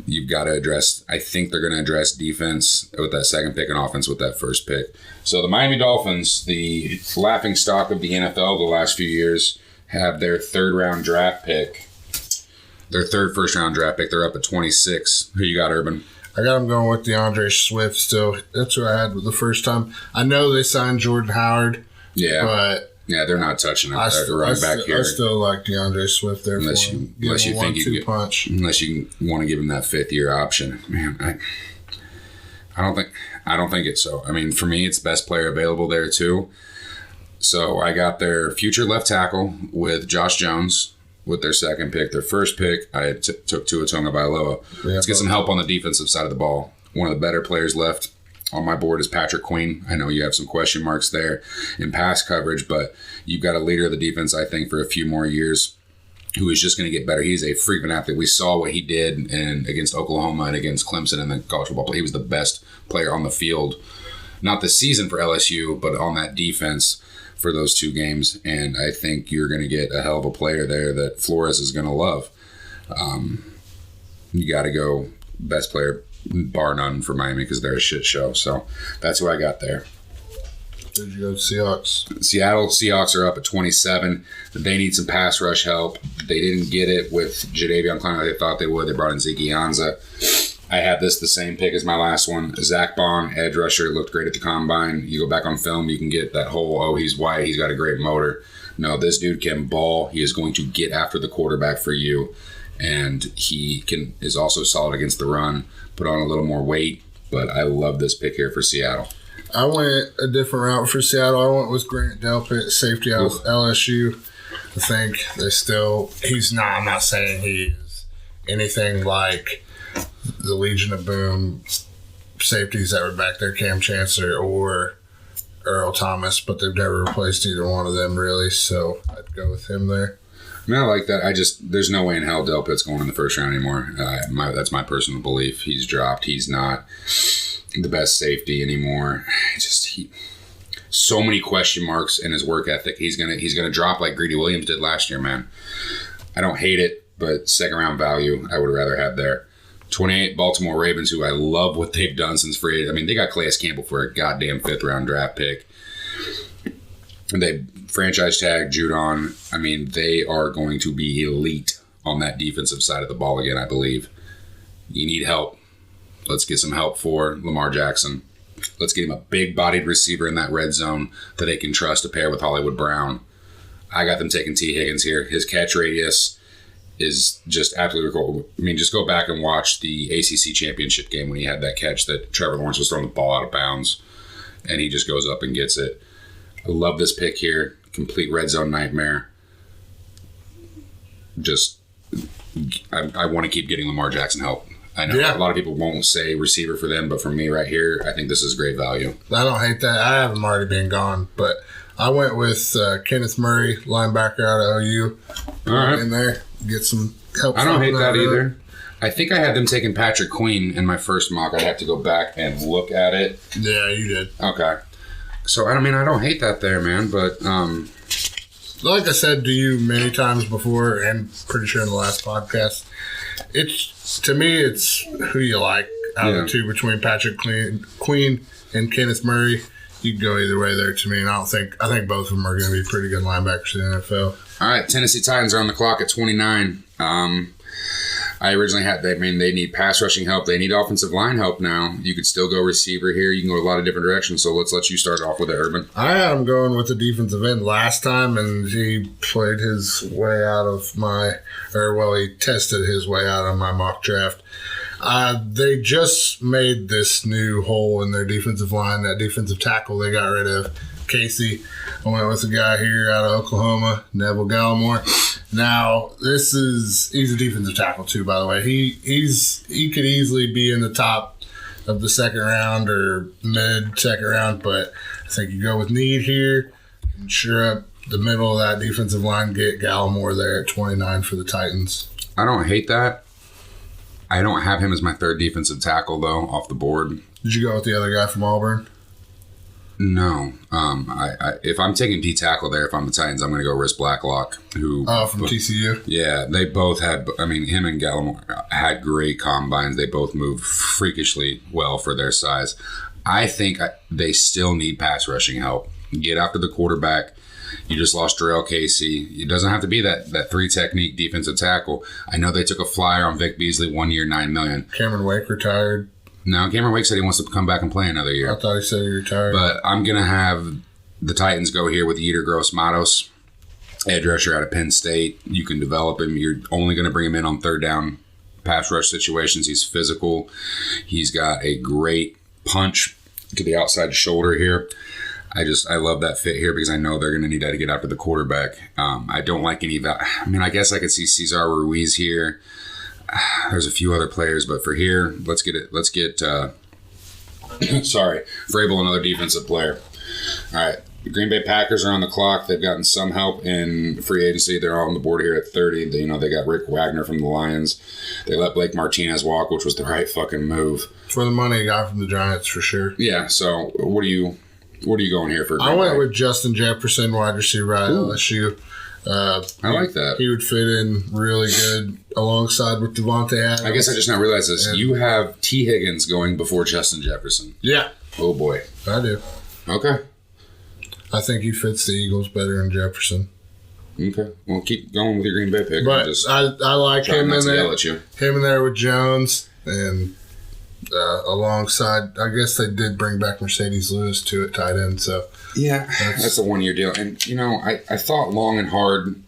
you've got to address, I think they're going to address defense with that second pick and offense with that first pick. So the Miami Dolphins, the laughing stock of the NFL the last few years, have their third first round draft pick. They're up at 26. Who you got, Urban? I got him going with DeAndre Swift still. That's who I had the first time. I know they signed Jordan Howard. Yeah. But they're not touching it. Running back here. I still like DeAndre Swift there unless you think you punch. Unless you want to give him that fifth-year option. Man, I don't think it's so. I mean, for me, it's best player available there too. So I got their future left tackle with Josh Jones with their second pick. Their first pick, I took Tua Tagovailoa. Let's get some help on the defensive side of the ball. One of the better players left on my board is Patrick Queen. I know you have some question marks there in pass coverage, but you've got a leader of the defense, I think, for a few more years who is just going to get better. He's a freaking athlete. We saw what he did against Oklahoma and against Clemson in the college football. He was the best player on the field, not this season for LSU, but on that defense for those two games, and I think you're going to get a hell of a player there that Flores is going to love. You got to go best player, bar none, for Miami because they're a shit show. So that's who I got there. Did you go Seahawks? Seattle Seahawks are up at 27. They need some pass rush help. They didn't get it with Jadeveon Clowney like they thought they would. They brought in Zeke Ianza. I had the same pick as my last one. Zach Bond, edge rusher, looked great at the combine. You go back on film, you can get that whole, he's white, he's got a great motor. No, this dude can ball. He is going to get after the quarterback for you. And he is also solid against the run, put on a little more weight. But I love this pick here for Seattle. I went a different route for Seattle. I went with Grant Delpit, safety out of LSU. I think I'm not saying he is anything like the Legion of Boom safeties that were back there, Cam Chancellor or Earl Thomas, but they've never replaced either one of them really, so I'd go with him there. I mean, I like that. There's no way in hell Delpit's going in the first round anymore. That's my personal belief. He's dropped. He's not the best safety anymore. So many question marks in his work ethic. He's gonna drop like Greedy Williams did last year, man. I don't hate it, but second round value I would rather have there. 28, Baltimore Ravens, who I love what they've done since free agency. I mean, they got Calais Campbell for a goddamn fifth-round draft pick. And they franchise tag Judon. I mean, they are going to be elite on that defensive side of the ball again, I believe. You need help. Let's get some help for Lamar Jackson. Let's get him a big-bodied receiver in that red zone that they can trust to pair with Hollywood Brown. I got them taking T. Higgins here. His catch radius is just absolutely cool. I mean, just go back and watch the ACC championship game when he had that catch that Trevor Lawrence was throwing the ball out of bounds, and he just goes up and gets it. I love this pick here. Complete red zone nightmare. I want to keep getting Lamar Jackson help. I know a lot of people won't say receiver for them, but for me right here, I think this is great value. I don't hate that. I have him already been gone, but I went with Kenneth Murray, linebacker out of OU. All right. In there, get some help. I don't hate that either. I think I had them taking Patrick Queen in my first mock. I'd have to go back and look at it. Yeah, you did. Okay. So, I don't hate that there, man, but... Like I said to you many times before, and pretty sure in the last podcast, to me, it's who you like out of the two between Patrick Queen and Kenneth Murray. You can go either way there to me, and I think both of them are going to be pretty good linebackers in the NFL. All right, Tennessee Titans are on the clock at 29. I originally had, they need pass rushing help. They need offensive line help now. You could still go receiver here. You can go a lot of different directions. So let's let you start off with it, Urban. I had him going with the defensive end last time, and he played his way out of he tested his way out of my mock draft. They just made this new hole in their defensive line, that defensive tackle they got rid of, Casey. I went with a guy here out of Oklahoma, Neville Gallimore. Now, he's a defensive tackle too, by the way. He could easily be in the top of the second round or mid-second round, but I think you go with need here and sure up the middle of that defensive line, get Gallimore there at 29 for the Titans. I don't hate that. I don't have him as my third defensive tackle, though, off the board. Did you go with the other guy from Auburn? No. If I'm taking D-tackle there, if I'm the Titans, I'm going to go Riss Blacklock. From TCU? Yeah, they both had, him and Gallimore had great combines. They both moved freakishly well for their size. I think they still need pass rushing help. Get after the quarterback. You just lost Jarrell Casey. It doesn't have to be that three-technique defensive tackle. I know they took a flyer on Vic Beasley, 1 year, $9 million. Cameron Wake retired. No, Cameron Wake said he wants to come back and play another year. I thought he said he retired. But I'm going to have the Titans go here with Yetur Gross-Matos, edge rusher out of Penn State. You can develop him. You're only going to bring him in on third down pass rush situations. He's physical. He's got a great punch to the outside shoulder here. I love that fit here because I know they're going to need that to get after the quarterback. I don't like any of that. I guess I could see Cesar Ruiz here. There's a few other players, but for here, let's get Vrabel, another defensive player. All right, the Green Bay Packers are on the clock. They've gotten some help in free agency. They're on the board here at 30. They got Rick Wagner from the Lions. They let Blake Martinez walk, which was the right fucking move. For the money he got from the Giants, for sure. Yeah, so what are you going here for? I went with Justin Jefferson, wide receiver at LSU. I like that. He would fit in really good alongside with Devontae Adams. I guess I just now realized this. You have T. Higgins going before Justin Jefferson. Yeah. Oh, boy. I do. Okay. I think he fits the Eagles better than Jefferson. Okay. Well, keep going with your Green Bay pick. But I like him in there. Him in there with Jones and alongside, I guess they did bring back Mercedes Lewis too at tight end. So yeah, that's a 1 year deal. And I thought long and hard.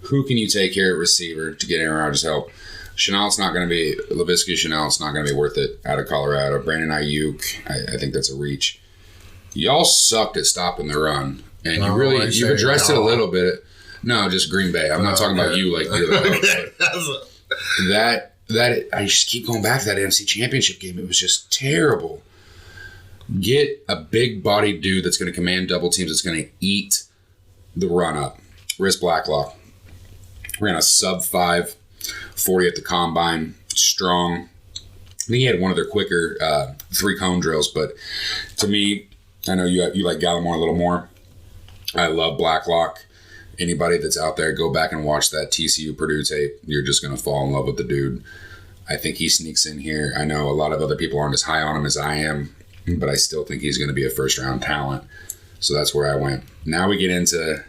Who can you take here at receiver to get Aaron Rodgers help? Chenault's not going to be Laviska Chenault's not going to be worth it out of Colorado. Brandon Ayuk, I think that's a reach. Y'all sucked at stopping the run, and you've addressed it a little bit. No, just Green Bay. I'm not talking about you like you're the host. That I just keep going back to that NFC Championship game. It was just terrible. Get a big-bodied dude that's going to command double teams, that's going to eat the run-up. Riss Blacklock ran a sub-5 40 at the combine, strong. I think he had one of their quicker 3-cone drills, but to me, I know you like Gallimore a little more. I love Blacklock. Anybody that's out there, go back and watch that TCU Purdue tape. You're just going to fall in love with the dude. I think he sneaks in here. I know a lot of other people aren't as high on him as I am, but I still think he's going to be a first-round talent. So that's where I went. Now we get into...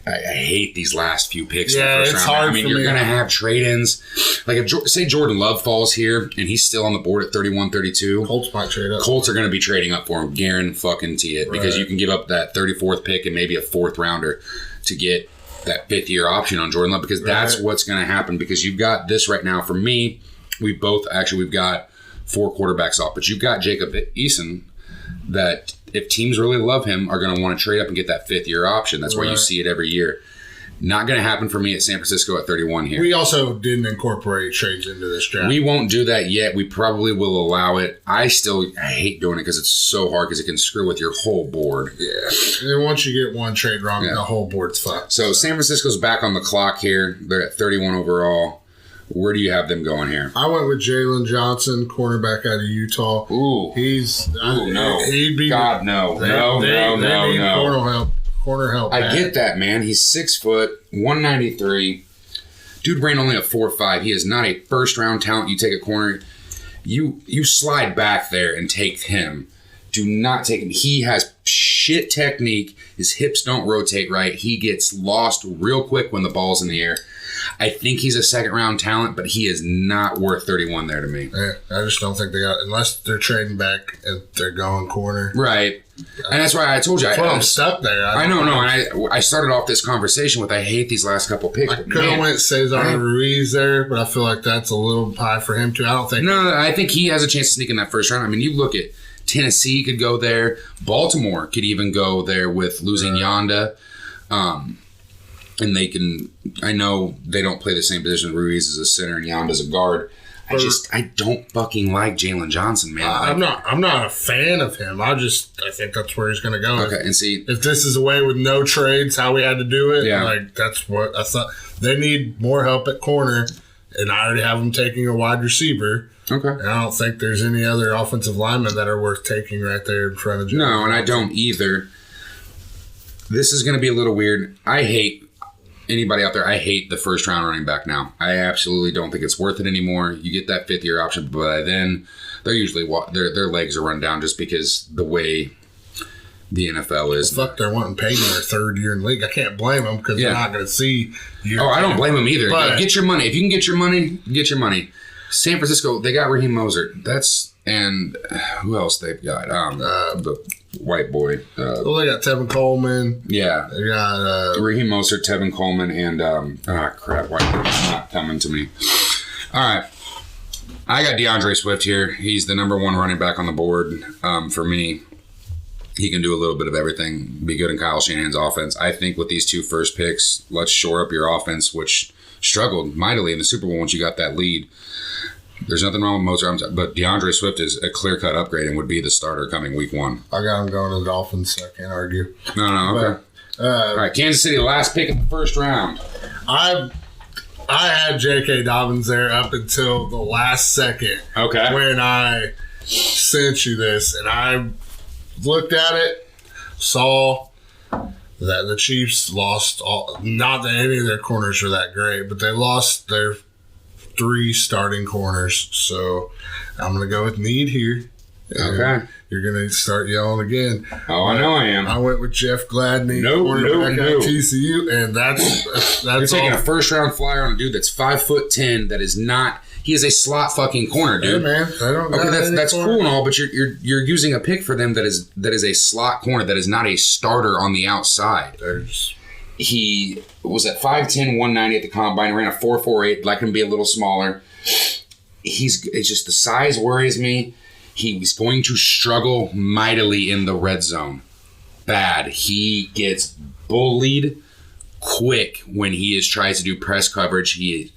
I hate these last few picks in the first round. Hard you're going to have trade-ins. Like, if say Jordan Love falls here and he's still on the board at 31, 32. Colts might trade up. Colts are going to be trading up for him. Guarantee it. Because you can give up that 34th pick and maybe a 4th rounder to get that 5th-year option on Jordan Love, because that's what's going to happen. Because you've got this right now. For me, we've got 4 quarterbacks off. But you've got Jacob Eason that... if teams really love him, are going to want to trade up and get that 5th-year option. That's why you see it every year. Not going to happen for me at San Francisco at 31 here. We also didn't incorporate trades into this draft. We won't do that yet. We probably will allow it. I hate doing it because it's so hard because it can screw with your whole board. Yeah. And once you get one trade wrong, the whole board's fucked. So San Francisco's back on the clock here. They're at 31 overall. Where do you have them going here? I went with Jalen Johnson, cornerback out of Utah. Ooh. No. He'd be... God, no. No. Corner help. I get that, man. He's 6 foot, 193. Dude ran only a 4.5. He is not a first-round talent. You take a corner, you slide back there and take him. Do not take him. He has shit technique. His hips don't rotate right. He gets lost real quick when the ball's in the air. I think he's a second-round talent, but he is not worth 31 there to me. Yeah, I just don't think they got... Unless they're trading back and they're going corner. Right. And that's why I told you. I'm stuck there. I know. And I started off this conversation with I hate these last couple picks. I could have went Cesar Ruiz there, but I feel like that's a little high for him, too. I don't think... No, I think he has a chance to sneak in that first round. I mean, you look at Tennessee could go there. Baltimore could even go there with losing Yonda. And they can... I know they don't play the same position. Ruiz is a center and Yonda's a guard. I don't fucking like Jalen Johnson, man. I'm not a fan of him. I think that's where he's going to go. Okay, and see... If this is a way with no trades, how we had to do it, that's what I thought. They need more help at corner, and I already have them taking a wide receiver. Okay. And I don't think there's any other offensive linemen that are worth taking right there in front of Jalen. No, and I don't either. This is going to be a little weird. I hate... Anybody out there, I hate the first round running back now. I absolutely don't think it's worth it anymore. You get that 5th-year option, but by then they're usually their legs are run down just because the way the NFL is. Fuck, they're wanting Payton their 3rd year in the league. I can't blame them because they're not going to see. I don't blame them either. Get your money. If you can get your money, get your money. San Francisco, they got Raheem Mostert. And who else they've got? The white boy. Well, they got Tevin Coleman. Yeah. They got Raheem Mostert, Tevin Coleman, and crap, white boy's not coming to me. All right. I got DeAndre Swift here. He's the number 1 running back on the board for me. He can do a little bit of everything, be good in Kyle Shanahan's offense. I think with these 2 first picks, let's shore up your offense, which struggled mightily in the Super Bowl once you got that lead. There's nothing wrong with Mostert, but DeAndre Swift is a clear-cut upgrade and would be the starter coming week 1. I got him going to the Dolphins, so I can't argue. No, okay. All right, Kansas City, last pick in the first round. I had J.K. Dobbins there up until the last second. Okay. When I sent you this, and I looked at it, saw that the Chiefs lost not that any of their corners were that great, but they lost their 3 starting corners. So I'm going to go with need here. Okay. You're going to start yelling again. Oh, I know I am. I went with Jeff Gladney. No. At TCU, and that's You're taking a first-round flyer on a dude that's 5'10", that is not... He is a slot fucking corner, dude. Yeah, man. I don't that's cool and all, but you're using a pick for them that is a slot corner, that is not a starter on the outside. He was at 5'10", 190 at the combine. Ran a 4.48. Like him to be a little smaller. It's just the size worries me. He was going to struggle mightily in the red zone. Bad. He gets bullied quick when he tries to do press coverage. He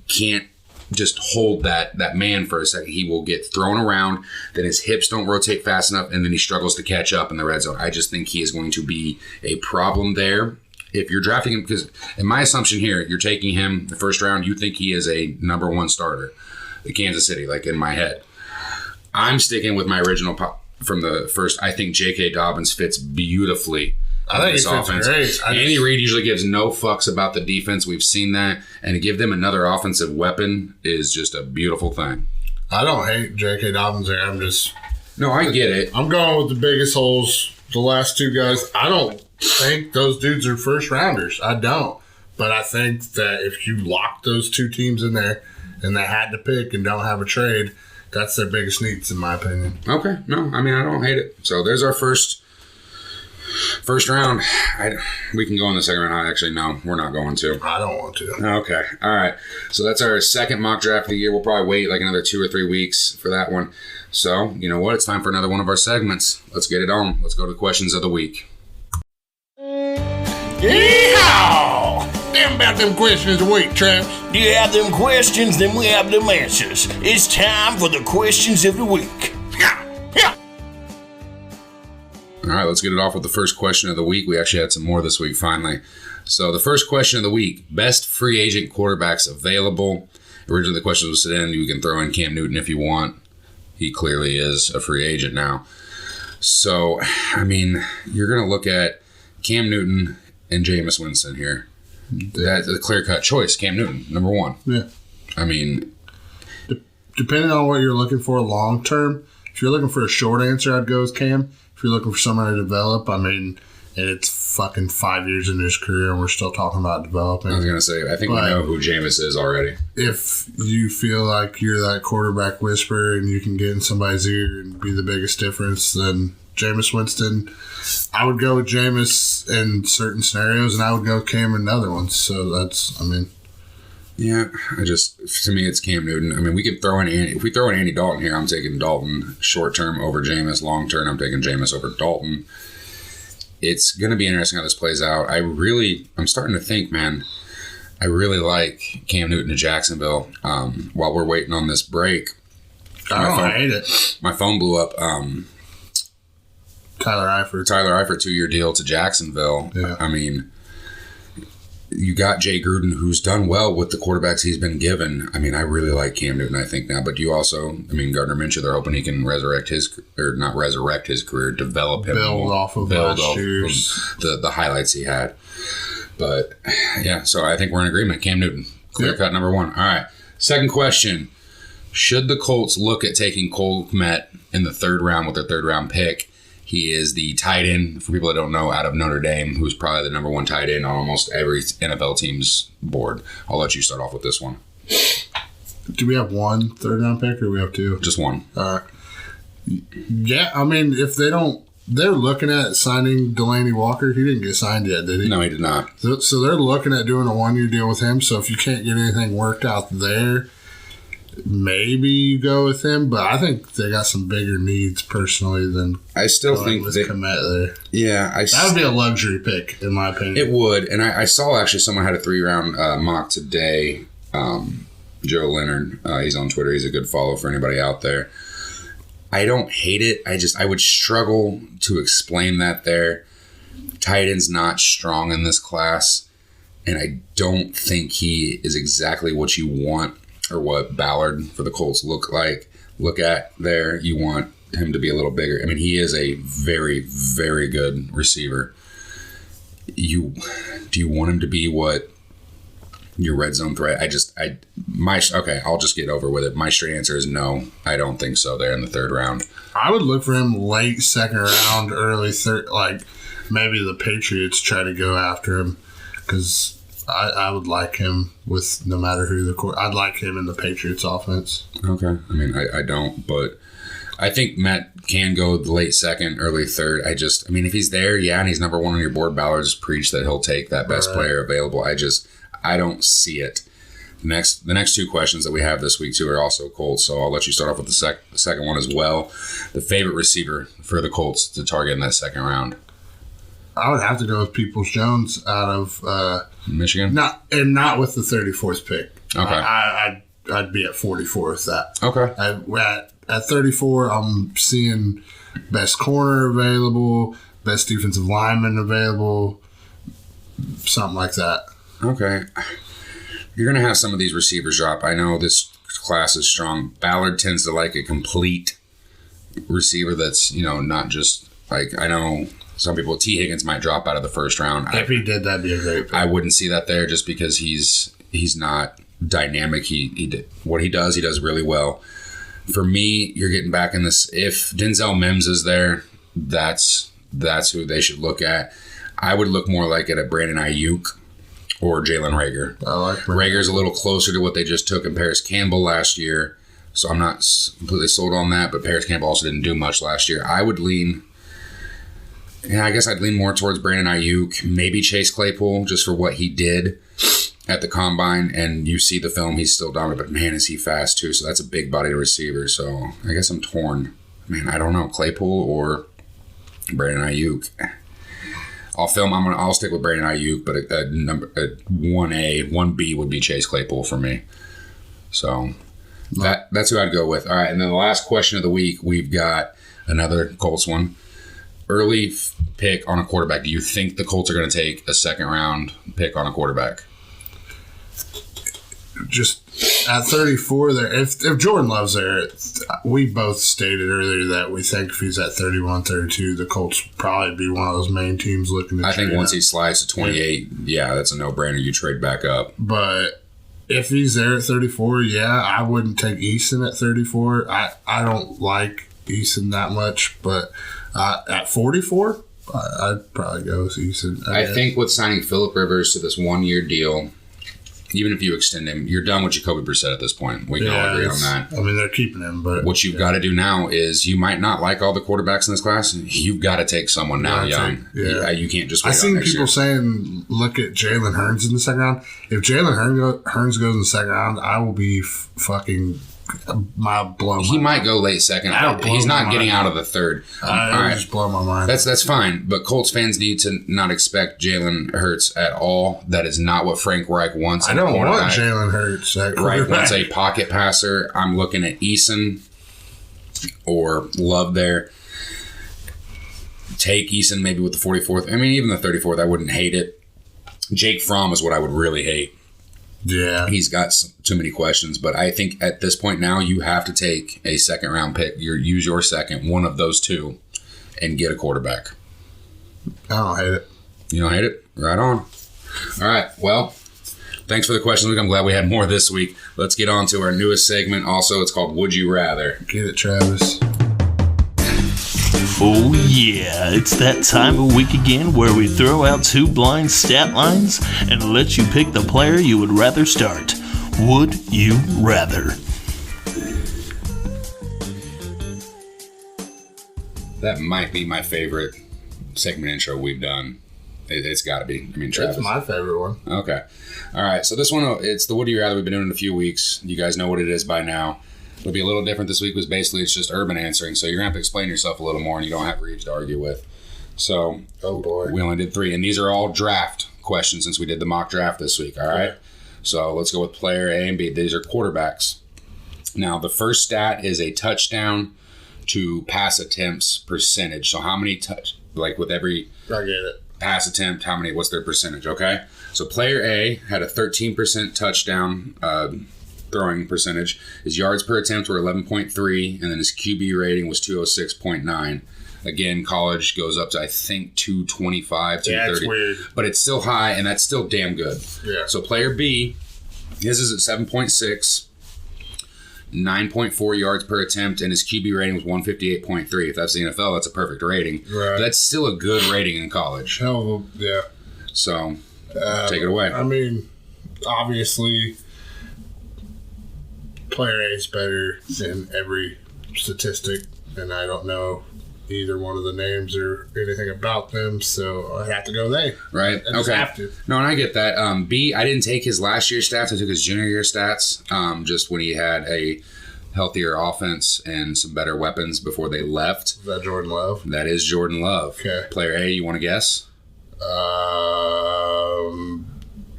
can't just hold that man for a second. He will get thrown around, then his hips don't rotate fast enough, and then he struggles to catch up in the red zone. I just think he is going to be a problem there. If you're drafting him, because in my assumption here, you're taking him the first round, you think he is a number 1 starter, the Kansas City, like in my head. I'm sticking with my original from the first. I think J.K. Dobbins fits beautifully. I think he fits great. Andy Reid usually gives no fucks about the defense. We've seen that. And to give them another offensive weapon is just a beautiful thing. I don't hate J.K. Dobbins there. No, I get it. I'm going with the biggest holes, the last 2 guys. I don't think those dudes are first rounders. I don't. But I think that if you lock those 2 teams in there and they had to pick and don't have a trade, that's their biggest needs, in my opinion. Okay. No, I mean, I don't hate it. So there's our first round. We can go in the second round. No, we're not going to. I don't want to. Okay. All right. So that's our second mock draft of the year. We'll probably wait like another 2 or 3 weeks for that one. So, you know what? It's time for another one of our segments. Let's get it on. Let's go to the questions of the week. Yeehaw! Damn about them questions of the week, Travis. You have them questions, then we have them answers. It's time for the questions of the week. Yeah. All right, let's get it off with the first question of the week. We actually had some more this week, finally. So the first question of the week, best free agent quarterbacks available. Originally the question was in, you can throw in Cam Newton if you want. He clearly is a free agent now. So, I mean, you're going to look at Cam Newton and Jameis Winston here. That's a clear-cut choice. Cam Newton, number one. Yeah. I mean, depending on what you're looking for long term, if you're looking for a short answer, I'd go with Cam. If you're looking for someone to develop, I mean, and it's fucking 5 years into his career and we're still talking about developing. I was going to say, I think we know who Jameis is already. If you feel like you're that quarterback whisperer and you can get in somebody's ear and be the biggest difference, then Jameis Winston, I would go with Jameis in certain scenarios, and I would go with Cam in other ones. So that's, I mean. Yeah, to me, it's Cam Newton. I mean, we could throw in if we throw in Andy Dalton here, I'm taking Dalton short term over Jameis. Long term, I'm taking Jameis over Dalton. It's going to be interesting how this plays out. I'm starting to think, man, I really like Cam Newton to Jacksonville. While we're waiting on this break, I hate it. My phone blew up. Tyler Eifert, 2-year deal to Jacksonville. Yeah. I mean, you got Jay Gruden, who's done well with the quarterbacks he's been given. I mean, I really like Cam Newton, I think, now. But you also, I mean, Gardner Minshew, they're hoping he can not resurrect his career, develop him. Build off of last year's. The highlights he had. But, yeah, so I think we're in agreement. Cam Newton, clear cut number one. All right. Second question. Should the Colts look at taking Cole Kmet in the third round with their third-round pick? He is the tight end, for people that don't know, out of Notre Dame, who's probably the number one tight end on almost every NFL team's board. I'll let you start off with this one. Do we have one third-round pick, or we have two? Just one. Yeah, I mean, if they're looking at signing Delaney Walker. He didn't get signed yet, did he? No, he did not. So they're looking at doing a one-year deal with him. So if you can't get anything worked out there, maybe you go with him, but I think they got some bigger needs personally than I still think with Kmet there. Yeah, that would be a luxury pick in my opinion. It would, and I saw actually someone had a 3-round mock today. Joe Leonard, he's on Twitter. He's a good follow for anybody out there. I don't hate it. I would struggle to explain that there. Tight end's not strong in this class, and I don't think he is exactly what you want or what Ballard for the Colts look at there. You want him to be a little bigger. I mean, he is a very, very good receiver. Do you want him to be what your red zone threat? I'll just get over with it. My straight answer is no. I don't think so there in the third round. I would look for him late second round, early third, like maybe the Patriots try to go after him because I would like him with no matter who I'd like him in the Patriots offense. Okay. I mean, I don't, but I think Matt can go the late second, early third. I mean, if he's there, yeah, and he's number one on your board, Ballard just preached that he'll take that best player available. I don't see it. The next two questions that we have this week, too, are also Colts, so I'll let you start off with the second one as well. The favorite receiver for the Colts to target in that second round? I would have to go with Peoples-Jones out of Michigan. Not with the 34th pick. Okay. I'd be at 44 with that. Okay. At 34, I'm seeing best corner available, best defensive lineman available, something like that. Okay. You're going to have some of these receivers drop. I know this class is strong. Ballard tends to like a complete receiver that's, not just like, I know some people, T. Higgins might drop out of the first round. If he did, that'd be a great pick. I wouldn't see that there just because he's not dynamic. What he does really well. For me, you're getting back in this. If Denzel Mims is there, that's who they should look at. I would look more like at a Brandon Ayuk or Jalen Reagor. I like Rager's a little closer to what they just took in Paris Campbell last year, so I'm not completely sold on that, but Paris Campbell also didn't do much last year. I would lean... Yeah, I guess I'd lean more towards Brandon Ayuk, maybe Chase Claypool, just for what he did at the Combine, and you see the film, he's still dominant, but man, is he fast too, so that's a big-bodied receiver, so I guess I'm torn. Man, I don't know, Claypool or Brandon Ayuk. I'll stick with Brandon Ayuk, but a 1A, 1B would be Chase Claypool for me. So that's who I'd go with. All right, and then the last question of the week, we've got another Colts one. early pick on a quarterback, do you think the Colts are going to take a second round pick on a quarterback? Just at 34 there, if Jordan Love's there, we both stated earlier that we think if he's at 31, 32, the Colts would probably be one of those main teams looking to I think once up. he slides to 28, yeah, that's a no-brainer. You trade back up. But if he's there at 34, yeah, I wouldn't take Eason at 34. I don't like Eason that much, but at 44, I'd probably go with Eason. I think with signing Phillip Rivers to this 1-year deal, even if you extend him, you're done with Jacoby Brissett at this point. We can all agree on that. I mean, they're keeping him, but what you've got to do now is you might not like all the quarterbacks in this class. You've got to take someone now young. You can't just wait. I've seen people saying, look at Jalen Hurns in the second round. If Jalen Hurns goes in the second round, I will be fucking blown. He might go late second. He's not getting out of the third. I just blow my mind. That's fine. But Colts fans need to not expect Jalen Hurts at all. That is not what Frank Reich wants. I don't want Jalen Hurts. Reich wants a pocket passer. I'm looking at Eason or Love there. Take Eason maybe with the 44th. I mean, even the 34th, I wouldn't hate it. Jake Fromm is what I would really hate. Yeah. He's got too many questions, but I think at this point now you have to take a second round pick. Use your second, one of those two, and get a quarterback. I don't hate it. You don't hate it? Right on. All right. Well, thanks for the questions. I'm glad we had more this week. Let's get on to our newest segment. Also, it's called Would You Rather. Get it, Travis. Oh yeah, it's that time of week again where we throw out 2 blind stat lines and let you pick the player you would rather start. Would you rather? That might be my favorite segment intro we've done. It's got to be. I mean, Travis. That's my favorite one. Okay. All right. So this one, it's the Would You Rather. We've been doing it a few weeks. You guys know what it is by now. It'll be a little different this week. Was basically it's just Urban answering, so you're gonna have to explain yourself a little more, and you don't have Reeves to argue with. So, oh boy, we only did 3, and these are all draft questions since we did the mock draft this week. All right, so let's go with player A and B. These are quarterbacks. Now, the first stat is a touchdown to pass attempts percentage. So, how many with every I get it. Pass attempt? How many? What's their percentage? Okay, so player A had a 13% touchdown. Throwing percentage. His yards per attempt were 11.3, and then his QB rating was 206.9. Again, college goes up to, I think, 225, 230. Yeah, it's weird. But it's still high, and that's still damn good. Yeah. So player B, his is at 7.6, 9.4 yards per attempt, and his QB rating was 158.3. If that's the NFL, that's a perfect rating. Right. That's still a good rating in college. Hell, yeah. So, take it away. I mean, obviously, player A is better than every statistic, and I don't know either one of the names or anything about them, so I have to go they. Right. I just have to. No, and I get that. B, I didn't take his last year stats. I took his junior year stats, just when he had a healthier offense and some better weapons before they left. Is that Jordan Love? That is Jordan Love. Okay. Player A, you want to guess?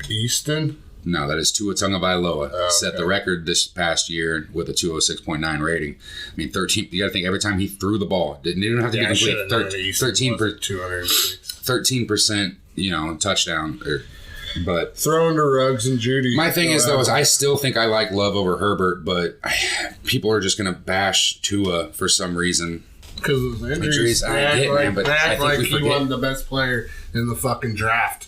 Easton? No, that is Tua Tagovailoa. Okay. Set the record this past year with a 206.9 rating. I mean, 13. You got to think every time he threw the ball, didn't even have to be complete. 13%, touchdown. But throwing to Ruggs and Judy. My thing is I still think I like Love over Herbert, but people are just going to bash Tua for some reason. Because of his injuries. They act like he wasn't the best player in the fucking draft.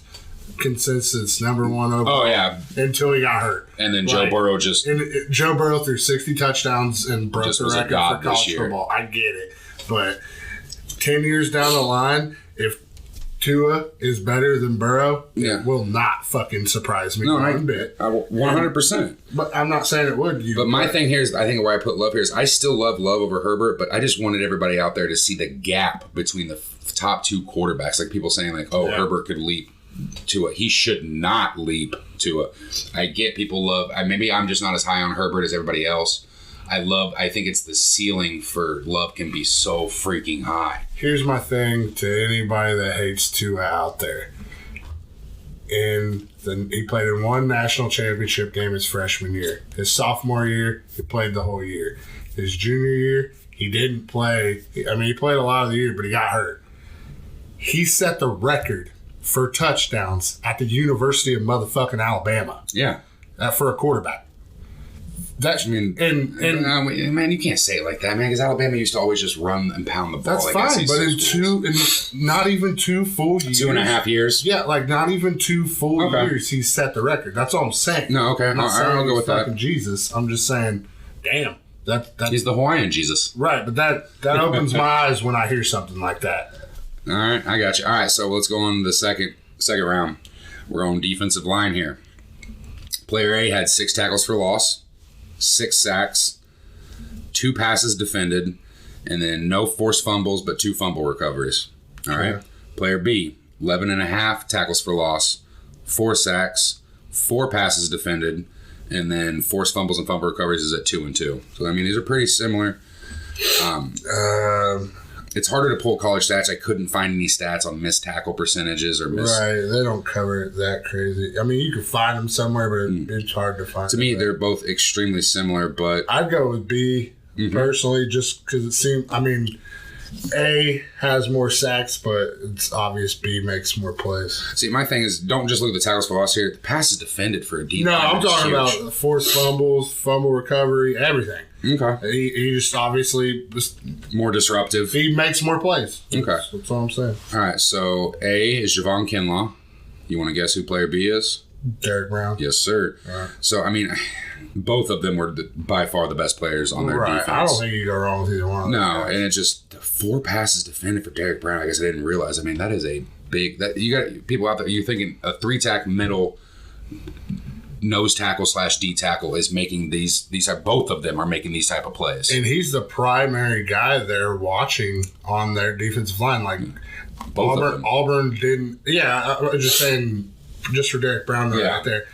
Consensus number 1 overall. Oh yeah, until he got hurt, and then Joe Burrow Joe Burrow threw 60 touchdowns and broke the record for college football. I get it, but 10 years down the line, if Tua is better than Burrow, it will not fucking surprise me one bit. 100%. But I'm not saying it would. But my thing here is, I think where I put Love here is, I still love Love over Herbert, but I just wanted everybody out there to see the gap between the top 2 quarterbacks. Like people saying, Herbert could leap Tua. He should not leap Tua. I get people love. Maybe I'm just not as high on Herbert as everybody else. I think it's the ceiling for Love can be so freaking high. Here's my thing to anybody that hates Tua out there. He played in 1 national championship game his freshman year. His sophomore year, he played the whole year. His junior year, he didn't play. I mean, he played a lot of the year, but he got hurt. he set the record for touchdowns at the University of motherfucking Alabama. Yeah. For a quarterback. That's, man, you can't say it like that, man, because Alabama used to always just run and pound the ball. That's fine, but in not even 2 full years. 2.5 years? Yeah, like not even 2 full years, he set the record. That's all I'm saying. No, okay. I'll go with that. Fucking Jesus. I'm just saying, damn. That He's the Hawaiian Jesus. Right, but that opens my eyes when I hear something like that. All right, I got you. All right, so let's go on to the second round. We're on defensive line here. Player A had 6 tackles for loss, 6 sacks, 2 passes defended, and then no forced fumbles, but 2 fumble recoveries. All right. Player B, 11.5 tackles for loss, 4 sacks, 4 passes defended, and then forced fumbles and fumble recoveries is at 2 and 2. So, I mean, these are pretty similar. It's harder to pull college stats. I couldn't find any stats on missed tackle percentages or missed. Right, they don't cover it that crazy. I mean, you can find them somewhere, but it's hard to find. To me, they're both extremely similar, but I'd go with B personally, just because it seems. I mean, A has more sacks, but it's obvious B makes more plays. See, my thing is, don't just look at the tackles for loss here. The pass is defended for a deep. No, I'm talking about forced fumbles, fumble recovery, everything. Okay. He just obviously was more disruptive. He makes more plays. Okay. That's all I'm saying. All right, so A is Javon Kinlaw. You want to guess who player B is? Derek Brown. Yes, sir. Right. So, I mean, both of them were by far the best players on their defense. I don't think you go wrong with either one of them. No, and it's just 4 passes defended for Derek Brown. I guess I didn't realize. I mean, that is a big. That you got people out there. You're thinking a 3-tack middle nose tackle / D tackle is making these both of them are making these type of plays. And he's the primary guy they're watching on their defensive line. Like both of them. Auburn didn't. Yeah, I was just saying, just for Derek Brown right there,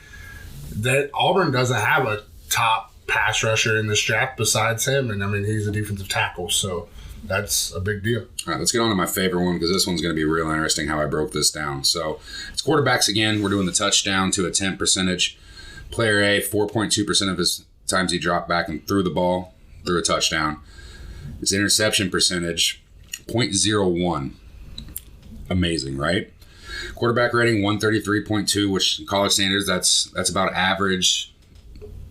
that Auburn doesn't have a top pass rusher in this draft besides him, and I mean he's a defensive tackle, so that's a big deal. All right, let's get on to my favorite one because this one's going to be real interesting how I broke this down. So it's quarterbacks again. We're doing the touchdown to attempt percentage. Player A, 4.2% of his times he dropped back and threw the ball, threw a touchdown. His interception percentage, 0.01. Amazing, right? Quarterback rating, 133.2, which in college standards, that's about average,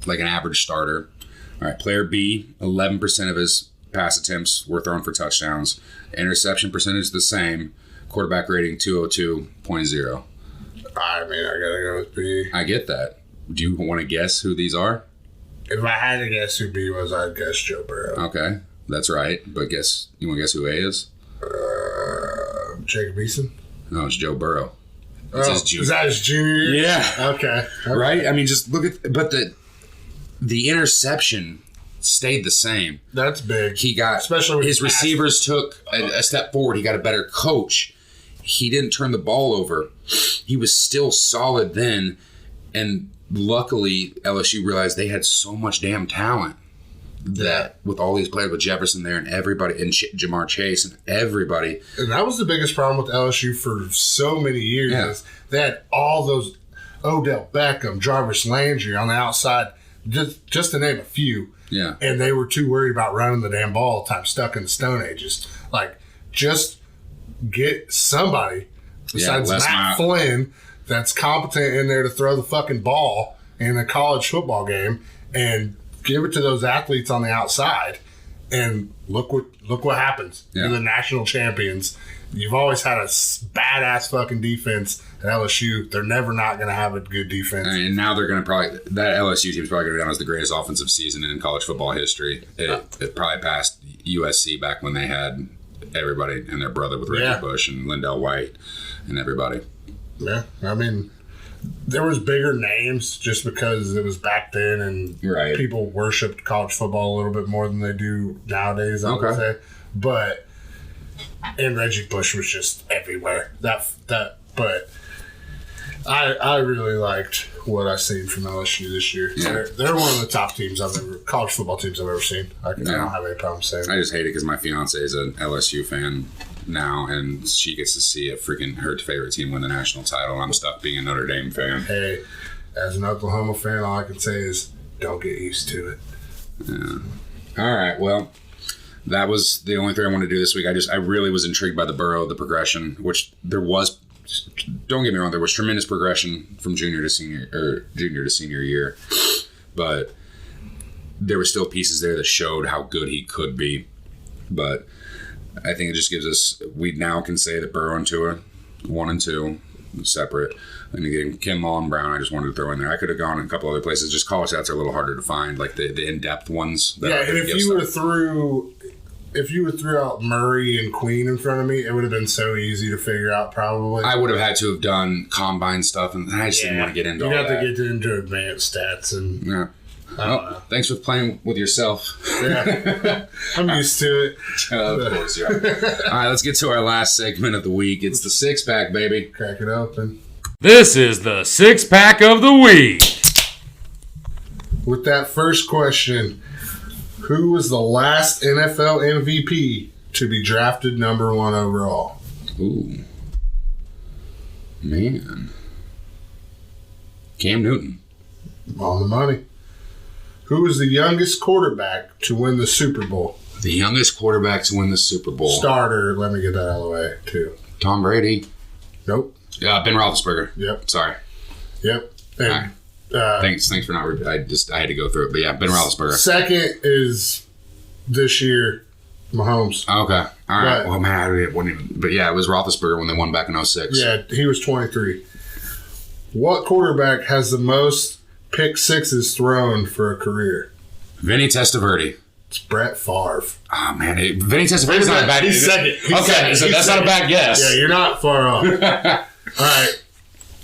like an average starter. All right, player B, 11% of his pass attempts were thrown for touchdowns. Interception percentage, the same. Quarterback rating, 202.0. I mean, I gotta go with B. I get that. Do you want to guess who these are? If I had to guess who B was, I'd guess Joe Burrow. Okay, that's right. But you want to guess who A is? Jacob Eason? No, it's Joe Burrow. It's his junior. Is that his junior year? Yeah. Okay. Right? I mean, just look at... But the interception stayed the same. That's big. He got... Especially when his receivers took a step forward. He got a better coach. He didn't turn the ball over. He was still solid then. And luckily, LSU realized they had so much damn talent that with all these players, with Jefferson there and everybody, and Jamar Chase and everybody. And that was the biggest problem with LSU for so many years. Yeah. Is they had all those Odell Beckham, Jarvis Landry on the outside, just to name a few. Yeah. And they were too worried about running the damn ball all the time, stuck in the Stone Ages. Like, just get somebody besides Matt Flynn that's competent in there to throw the fucking ball in a college football game and give it to those athletes on the outside, and look what happens. Yeah. You're the national champions. You've always had a badass fucking defense at LSU. They're never not going to have a good defense. And now they're going to that LSU team's probably going to go down as the greatest offensive season in college football history. It probably passed USC back when they had everybody and their brother with Reggie Bush and Lindell White and everybody. Yeah, I mean, there was bigger names just because it was back then and people worshipped college football a little bit more than they do nowadays, I would say. But, and Reggie Bush was just everywhere. But I really liked what I've seen from LSU this year. Yeah. They're one of the top college football teams I've ever seen. I don't have any problem saying that. I just hate it because my fiance is an LSU fan now, and she gets to see her favorite team win the national title, and I'm stuck being a Notre Dame fan. Hey, as an Oklahoma fan, all I can say is don't get used to it. Yeah. All right, well, That was the only thing I wanted to do this week. I really was intrigued by the Burrow, the progression, which there was. Don't get me wrong, there was tremendous progression from junior to senior year, but there were still pieces there that showed how good he could be. But I think it just gives us. We now can say that Burrow and Tua, 1 and 2, separate. And again, Kinlaw and Brown, I just wanted to throw in there. I could have gone in a couple other places. Just college stats are a little harder to find, like the in-depth ones. Yeah, and if you would have threw out Murray and Queen in front of me, it would have been so easy to figure out. Probably, I would have had to have done combine stuff, and I just didn't want to get into all that. You have to get into advanced stats, and Well, thanks for playing with yourself. Yeah, I'm used to it. Of course, yeah. All right, let's get to our last segment of the week. It's the six pack, baby. Crack it open. This is the six pack of the week. With that first question, who was the last NFL MVP to be drafted number 1 overall? Ooh, man, Cam Newton. On the money. Who was the youngest quarterback to win the Super Bowl? The youngest quarterback to win the Super Bowl. Starter. Let me get that out of the way, too. Tom Brady. Nope. Ben Roethlisberger. Yep. Sorry. Yep. And, Thanks for not. I had to go through it, but yeah, Ben Roethlisberger. Second is this year, Mahomes. Okay. All right. But, well, man, it wasn't even. But yeah, it was Roethlisberger when they won back in 06. Yeah, he was 23. What quarterback has the most pick sixes thrown for a career? Vinny Testaverde. It's Brett Favre. Oh man, Vinny Testaverde's not a bad. He's second. Okay, so that's not a bad guess. Yeah, you're not far off. All right.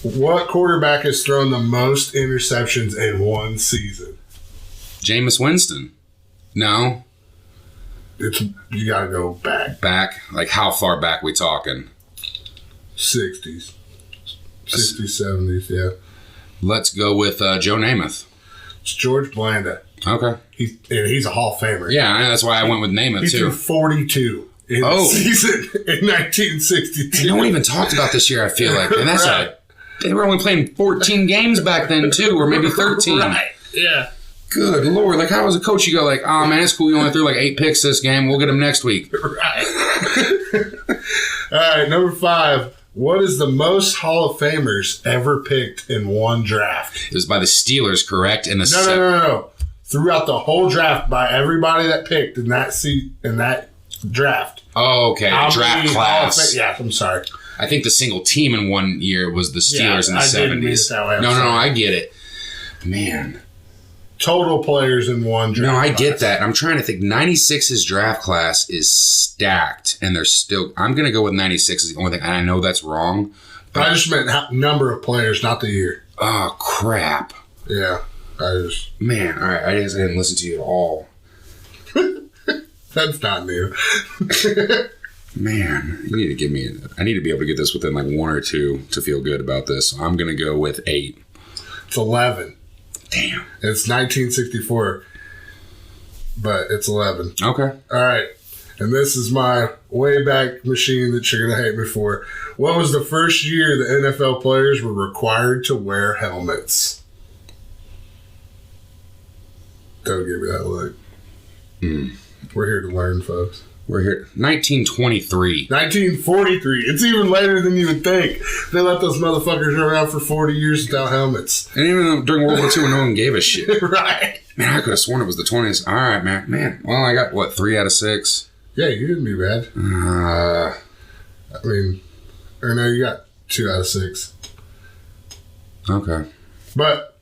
What quarterback has thrown the most interceptions in one season? Jameis Winston. No. You got to go back. Back? Like how far back we talking? 60s. 60s, 70s, yeah. Let's go with Joe Namath. It's George Blanda. Okay. He's a Hall of Famer. Yeah, that's why I went with Namath, he too. threw 42 in the season in 1962. No one even talked about this year, I feel like. And that's right. They were only playing 14 games back then, too, or maybe 13. Right, yeah. Good Lord. Like, how as a coach, you go like, oh, man, it's cool. You only threw like 8 picks this game. We'll get them next week. Right. All right, number 5. What is the most Hall of Famers ever picked in one draft? It was by the Steelers, correct? In the No. Throughout the whole draft, by everybody that picked in that draft. Oh, okay. Draft class. Yeah, I'm sorry. I think the single team in one year was the Steelers in the 70s. Didn't mean it that way. No, I get it. Man. Total players in one draft. No, I get that. I'm trying to think. 96's draft class is stacked, and they're still. I'm going to go with 96 is the only thing, and I know that's wrong. But I just meant number of players, not the year. Oh, crap. Yeah. Man, all right. I guess I didn't listen to you at all. That's not new. Man, you need to give me. I need to be able to get this within like 1 or 2 to feel good about this. So I'm going to go with 8. It's 11. Damn. It's 1964, but it's 11. Okay. All right. And this is my way back machine that you're going to hate me for. What was the first year the NFL players were required to wear helmets? Don't give me that look. We're here to learn, folks. We're here. 1923. 1943. It's even later than you would think. They let those motherfuckers run around for 40 years without helmets. And even during World War II, when no one gave a shit. Right. Man, I could have sworn it was the 20s. All right, man. Well, I got, 3 out of 6? Yeah, you didn't do bad. You got 2 out of 6. Okay. But,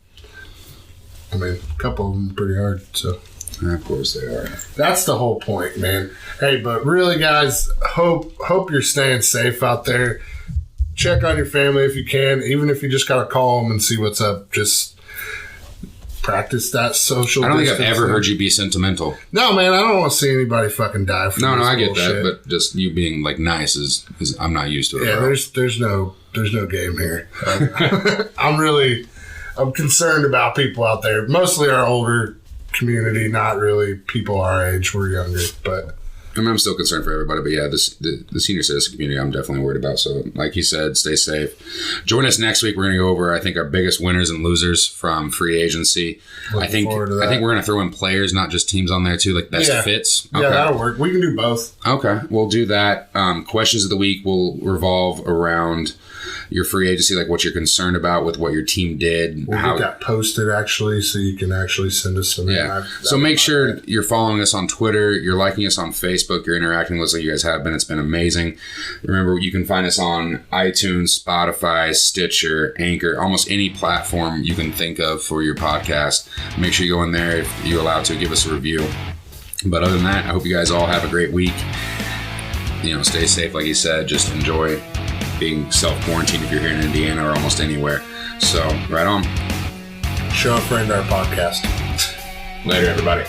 a couple of them are pretty hard, so. Of course they are. That's the whole point, man. Hey, but really, guys, hope you're staying safe out there. Check on your family if you can, even if you just got to call them and see what's up. Just practice that social I don't think I've distancing. ever heard you be sentimental. No, man, I don't want to see anybody fucking die from No, this I get bullshit. that, but just you being like nice is I'm not used to it. Yeah, bro. there's no game here. I'm concerned about people out there, mostly our older community, not really people our age. We're younger, but I mean, I'm still concerned for everybody, but yeah, the senior citizen community, I'm definitely worried about. So, like you said, stay safe. Join us next week. We're going to go over, I think, our biggest winners and losers from free agency. I think we're going to throw in players, not just teams on there too, like best fits. Okay. Yeah, that'll work. We can do both. Okay, we'll do that. Questions of the week will revolve around your free agency, like what you're concerned about with what your team did. We'll get that posted, actually, so you can actually send us some. Yeah. So make sure you're following us on Twitter, you're liking us on Facebook, you're interacting with us like you guys have been. It's been amazing. Remember, you can find us on iTunes, Spotify, Stitcher, Anchor, almost any platform you can think of for your podcast. Make sure you go in there if you're allowed to, give us a review. But other than that, I hope you guys all have a great week. Stay safe, like you said. Just enjoy being self-quarantined if you're here in Indiana or almost anywhere. So, right on. Show a friend our podcast. Later, everybody.